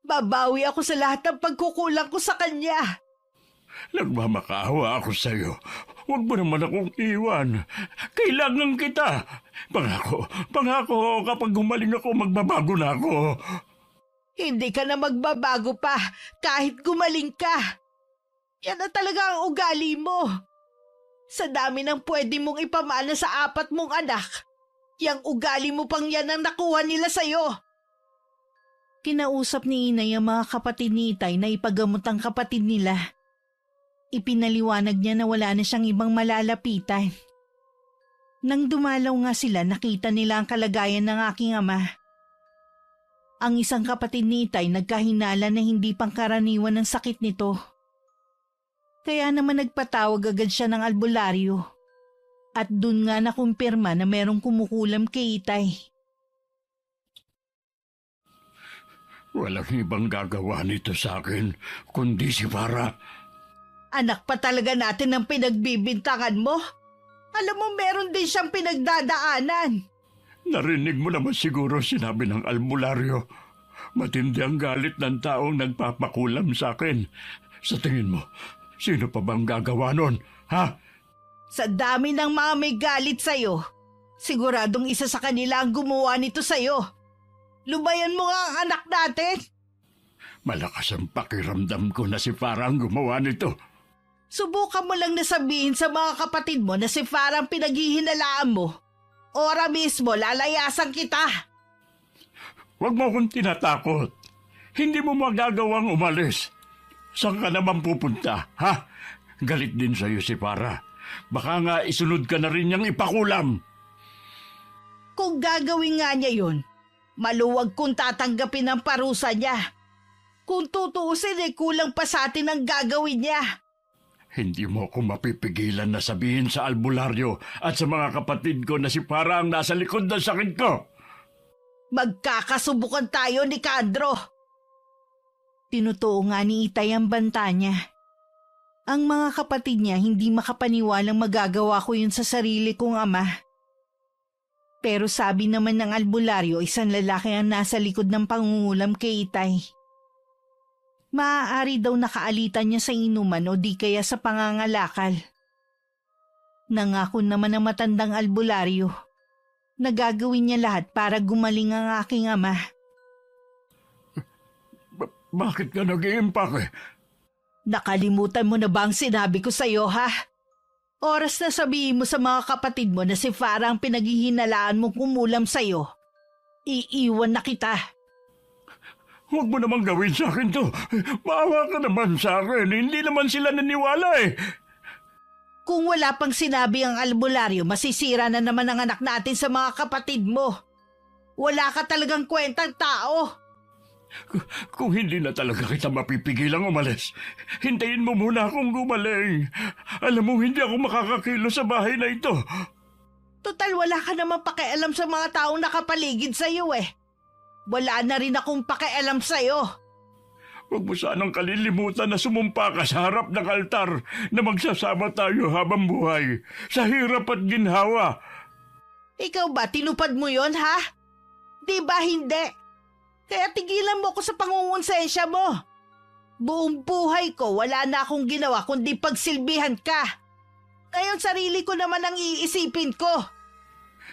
Babawi ako sa lahat ng pagkukulang ko sa kanya. Nagmamakaawa ako sa'yo. Huwag mo naman akong iwan. Kailangan kita. Pangako kapag gumaling ako, magbabago na ako. Hindi ka na magbabago pa kahit gumaling ka. Yan na talaga ang ugali mo. Sa dami ng pwede mong ipamana sa 4 mong anak, yang ugali mo pang yan ang nakuha nila sa'yo. Kinausap ni Inay ang mga kapatid ni Itay na ipagamot ang kapatid nila. Ipinaliwanag niya na wala na siyang ibang malalapitan. Nang dumalaw nga sila, nakita nila ang kalagayan ng aking ama. Ang isang kapatid ni Itay nagkahinala na hindi pangkaraniwan ng sakit nito. Kaya naman nagpatawag agad siya ng albularyo. At dun nga nakumpirma na merong kumukulam kay Itay. Walang ibang gagawa nito sa akin, kundi si Farah. Anak pa talaga natin ang pinagbibintangan mo. Alam mo meron din siyang pinagdadaanan. Narinig mo naman siguro sinabi ng albularyo. Matindi ang galit ng taong nagpapakulam sa akin. Sa tingin mo, sino pa bang gagawa nun, ha? Sa dami ng mga may galit sa'yo, siguradong isa sa kanila ang gumawa nito sa'yo. Lubayan mo nga ang anak natin. Malakas ang pakiramdam ko na si Farah ang gumawa nito. Subukan mo lang na sabihin sa mga kapatid mo na si Farah ang pinaghihinalaan mo. Ora mismo, lalayasan kita. Huwag mo akong tinatakot. Hindi mo magagawang umalis. Saan ka naman pupunta, ha? Galit din sa'yo si Farah. Baka nga isunod ka na rin niyang ipakulam. Kung gagawin nga niya yun, maluwag kung tatanggapin ang parusa niya. Kung tutuusin kulang pa sa atin ang gagawin niya. Hindi mo ako mapipigilan na sabihin sa albularyo at sa mga kapatid ko na si Farah ang nasa likod ng sakit ko. Magkakasubukan tayo ni Kandro. Tinutuo nga ni Itay ang banta niya. Ang mga kapatid niya hindi makapaniwalang magagawa ko yun sa sarili kong ama. Pero sabi naman ng albularyo, isang lalaki ang nasa likod ng pangungulam kay Itay. Maaari daw nakaalitan niya sa inuman o di kaya sa pangangalakal. Nangako naman ang matandang albularyo. Nagagawin niya lahat para gumaling ang aking ama. Bakit ka nag-iimpake? Nakalimutan mo na ba ang sinabi ko sa'yo, ha? Oras na sabihin mo sa mga kapatid mo na si Farah ang pinaghihinalaan mong kumulam sa'yo. Iiwan na kita. Huwag mo namang gawin sa akin to. Maawa ka naman sa akin. Hindi naman sila naniwala eh. Kung wala pang sinabi ang albularyo, masisira na naman ang anak natin sa mga kapatid mo. Wala ka talagang kwentang tao. Kung hindi na talaga kita mapipigilang umalis, hintayin mo muna akong gumaling. Alam mo, hindi ako makakakilo sa bahay na ito. Total, wala ka naman pakialam sa mga taong nakapaligid sa'yo eh. Wala na rin akong pakialam sa'yo. Huwag mo sanang kalilimutan na sumumpa ka sa harap ng altar na magsasama tayo habang buhay, sa hirap at ginhawa. Ikaw ba, tinupad mo yon ha? Di ba hindi? Kaya tigilan mo ko sa pangungonsensya mo. Buong buhay ko, wala na akong ginawa kundi pagsilbihan ka. Ngayon sarili ko naman ang iisipin ko.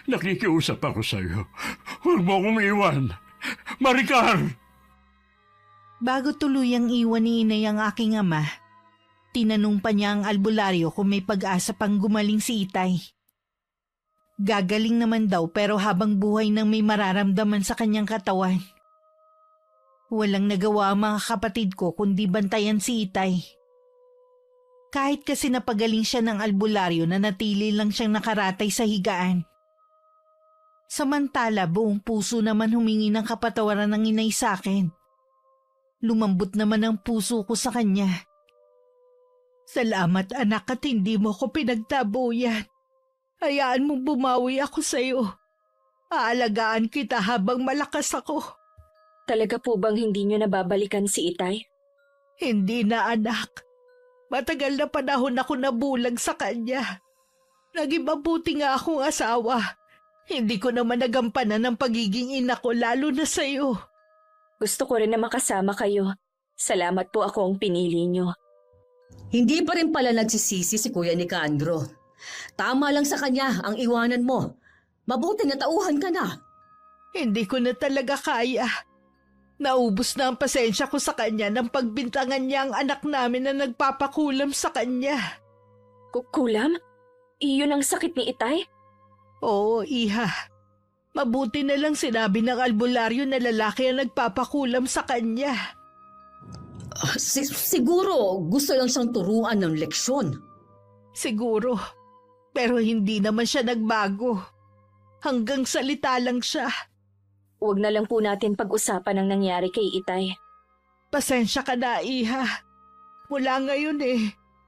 Nakikiusap ako sa'yo. Huwag mo akong iwan. Maricar! Bago tuluyang iwan ni Inay ang aking ama, tinanong pa niya ang albularyo kung may pag-asa pang gumaling si Itay. Gagaling naman daw pero habang buhay nang may mararamdaman sa kanyang katawan. Walang nagawa ang mga kapatid ko kundi bantayan si Itay. Kahit kasi napagaling siya ng albularyo na natili lang siyang nakaratay sa higaan. Samantala buong puso naman humingi ng kapatawaran ng Inay sa akin. Lumambot naman ang puso ko sa kanya. Salamat anak at hindi mo ko pinagtabuyan. Hayaan mong bumawi ako sa iyo. Aalagaan kita habang malakas ako. Talaga po bang hindi niyo nababalikan si Itay? Hindi na, anak. Matagal na panahon ako nabulag sa kanya. Naging mabuti nga akong asawa. Hindi ko naman nagampanan ng pagiging ina ko, lalo na sa'yo. Gusto ko rin na makasama kayo. Salamat po ako ang pinili nyo. Hindi pa rin pala nagsisisi si Kuya Nicandro. Tama lang sa kanya ang iwanan mo. Mabuti na tauhan ka na. Hindi ko na talaga kaya. Naubos na ang pasensya ko sa kanya nang pagbintangan niya ang anak namin na nagpapakulam sa kanya. Kulam? Iyon ang sakit ni Itay? Oo, iha. Mabuti na lang sinabi ng albularyo na lalaki ang nagpapakulam sa kanya. Siguro gusto lang siyang turuan ng leksyon. Siguro. Pero hindi naman siya nagbago. Hanggang salita lang siya. Huwag na lang po natin pag-usapan ang nangyari kay Itay. Pasensya ka na, iha. Mula ngayon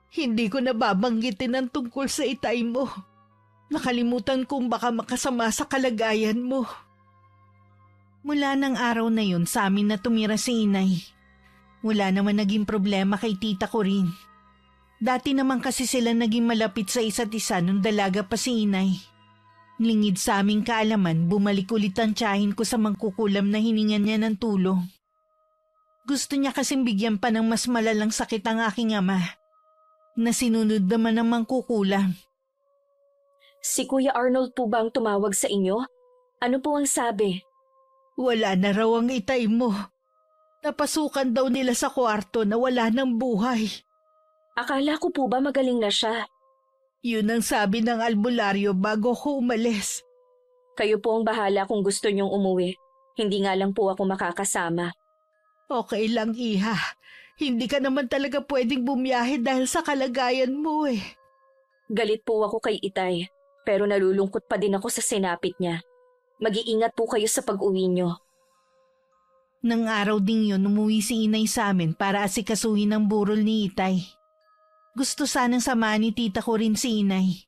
hindi ko na babanggitin ang tungkol sa itay mo. Nakalimutan kong baka makasama sa kalagayan mo. Mula ng araw na yun sa amin na tumira si inay. Wala naman naging problema kay tita ko rin. Dati naman kasi sila naging malapit sa isa't isa nung dalaga pa si inay. Lingid sa aming kaalaman, bumalik ulit ang tiyahin ko sa mangkukulam na hiningan niya ng tulong. Gusto niya kasing bigyan pa ng mas malalang sakit ang aking ama, na sinunod naman ng mangkukulam. Si Kuya Arnold po ba ang tumawag sa inyo? Ano po ang sabi? Wala na raw ang itay mo. Napasukan daw nila sa kwarto na wala ng buhay. Akala ko po ba magaling na siya? Yun ang sabi ng albularyo bago ko umalis. Kayo po ang bahala kung gusto niyong umuwi. Hindi nga lang po ako makakasama. Okay lang, iha. Hindi ka naman talaga pwedeng bumiyahe dahil sa kalagayan mo Galit po ako kay Itay, pero nalulungkot pa din ako sa sinapit niya. Mag-iingat po kayo sa pag-uwi niyo. Nang araw ding yun, umuwi si inay sa amin para asikasuhin ang burol ni Itay. Gusto sanang samahan ni tita ko rin si inay.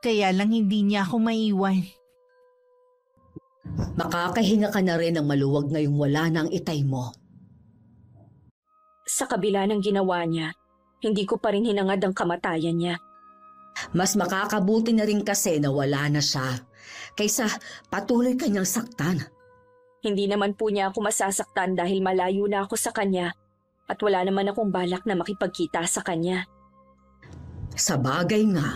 Kaya lang hindi niya ako maiwan. Makakahinga ka na rin ng maluwag ngayong wala na ang itay mo. Sa kabila ng ginawa niya, hindi ko pa rin hinangad ang kamatayan niya. Mas makakabuti na rin kasi na wala na siya, kaysa patuloy kanyang saktan. Hindi naman po niya ako masasaktan dahil malayo na ako sa kanya at wala naman akong balak na makipagkita sa kanya. Sa bagay nga.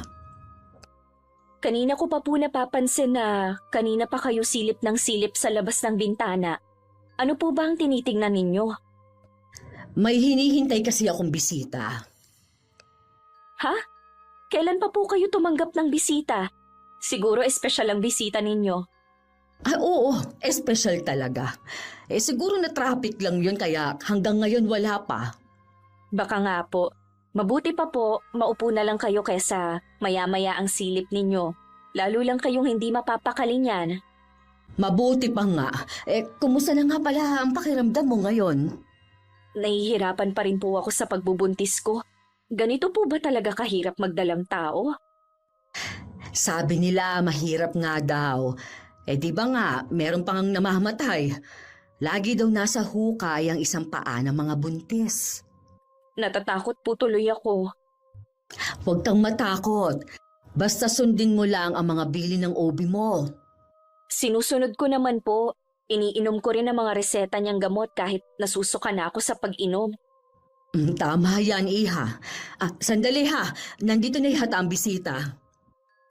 Kanina ko pa po napapansin na kanina pa kayo silip ng silip sa labas ng bintana. Ano po ba ang tinitingnan ninyo? May hinihintay kasi akong bisita. Ha? Kailan pa po kayo tumanggap ng bisita? Siguro espesyal ang bisita ninyo. Oo, espesyal talaga. Siguro na traffic lang yun kaya hanggang ngayon wala pa. Baka nga po. Mabuti pa po, maupo na lang kayo kesa maya-maya ang silip ninyo. Lalo lang kayong hindi mapapakali niyan. Mabuti pa nga. Kumusta na nga pala ang pakiramdam mo ngayon? Nahihirapan pa rin po ako sa pagbubuntis ko. Ganito po ba talaga kahirap magdalang tao? Sabi nila mahirap nga daw. Di ba nga, meron pang namamatay. Lagi daw nasa hukay ang isang paa ng mga buntis. Natatakot po tuloy ako. Huwag kang matakot. Basta sundin mo lang ang mga bili ng OB mo. Sinusunod ko naman po. Iniinom ko rin ang mga reseta niyang gamot kahit nasusuka na ako sa pag-inom. Tama yan, iha. Sandali ha, nandito na ihata ang bisita.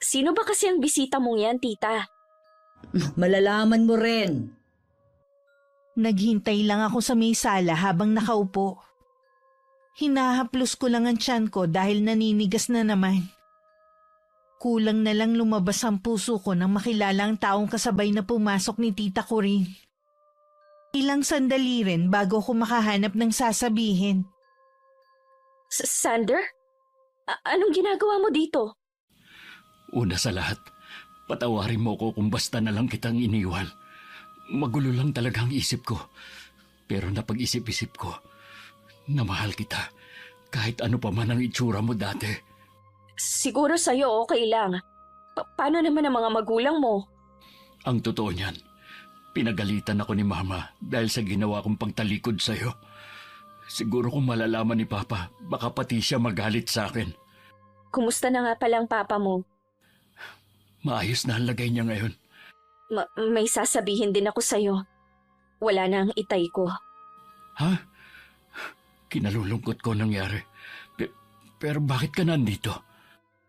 Sino ba kasi ang bisita mong yan, tita? Malalaman mo rin. Naghintay lang ako sa may sala habang nakaupo. Hinahaplos ko lang ang tiyan ko dahil naninigas na naman. Kulang na lang lumabas ang puso ko nang makilala ang taong kasabay na pumasok ni tita ko rin. Ilang sandali rin bago ko makahanap ng sasabihin. Sander? Anong ginagawa mo dito? Una sa lahat, patawarin mo ko kung basta na lang kitang iniwan. Magulo lang talaga ang isip ko. Pero napag-isip-isip ko na mahal kita kahit ano pa man ang itsura mo dati. Siguro sa'yo okay lang. Paano naman ang mga magulang mo? Ang totoo niyan, pinagalitan ako ni Mama dahil sa ginawa kong pagtalikod sa'yo. Siguro kung malalaman ni Papa, baka pati siya magalit sa akin. Kumusta na nga palang papa mo? Maayos na ang lagay niya ngayon. May sasabihin din ako sa'yo. Wala na ang itay ko. Ha? Kinalulungkot ko nangyari. Pero bakit ka nandito?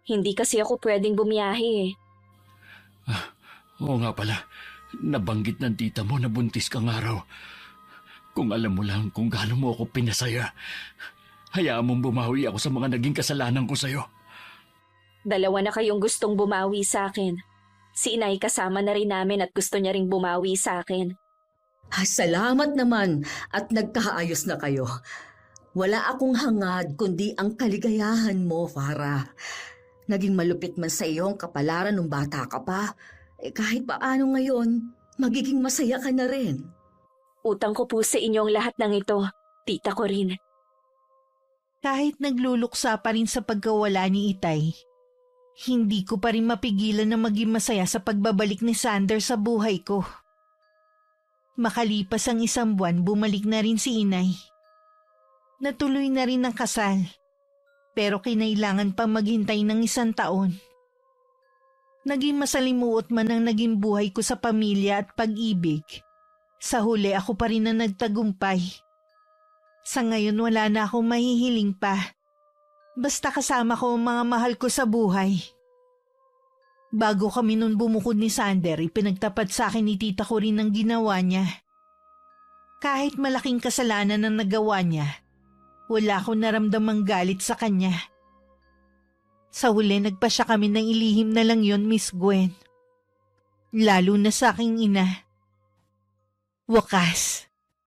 Hindi kasi ako pwedeng bumiyahe eh. Oo nga pala. Nabanggit ng tita mo na buntis kang araw. Kung alam mo lang kung gaano mo ako pinasaya, hayaan mong bumawi ako sa mga naging kasalanan ko sa'yo. Dalawa na kayong gustong bumawi sa akin. Si inay kasama na rin namin at gusto niya ring bumawi sa akin. Salamat naman at nagkaayos na kayo. Wala akong hangad kundi ang kaligayahan mo, Farah. Naging malupit man sa iyo ang kapalaran nung bata ka pa. Kahit paano ngayon, magiging masaya ka na rin. Utang ko po sa inyong lahat ng ito, tita ko rin. Kahit nagluluksa pa rin sa pagkawala ni Itay, hindi ko pa rin mapigilan na maging masaya sa pagbabalik ni Sander sa buhay ko. Makalipas ang 1 buwan, bumalik na rin si Inay. Natuloy na rin ang kasal, pero kinailangan pang maghintay ng 1 taon. Naging masalimuot man ang naging buhay ko sa pamilya at pag-ibig. Sa huli ako pa rin na nagtagumpay. Sa ngayon wala na akong mahihiling pa. Basta kasama ko ang mga mahal ko sa buhay. Bago kami nun bumukod ni Sander, ipinagtapat sa akin ni tita ko rin ang ginawa niya. Kahit malaking kasalanan ang nagawa niya, wala akong naramdamang galit sa kanya. Sa huli nagpasya kami ng ilihim na lang yon, Miss Gwen. Lalo na sa aking ina. Wakas,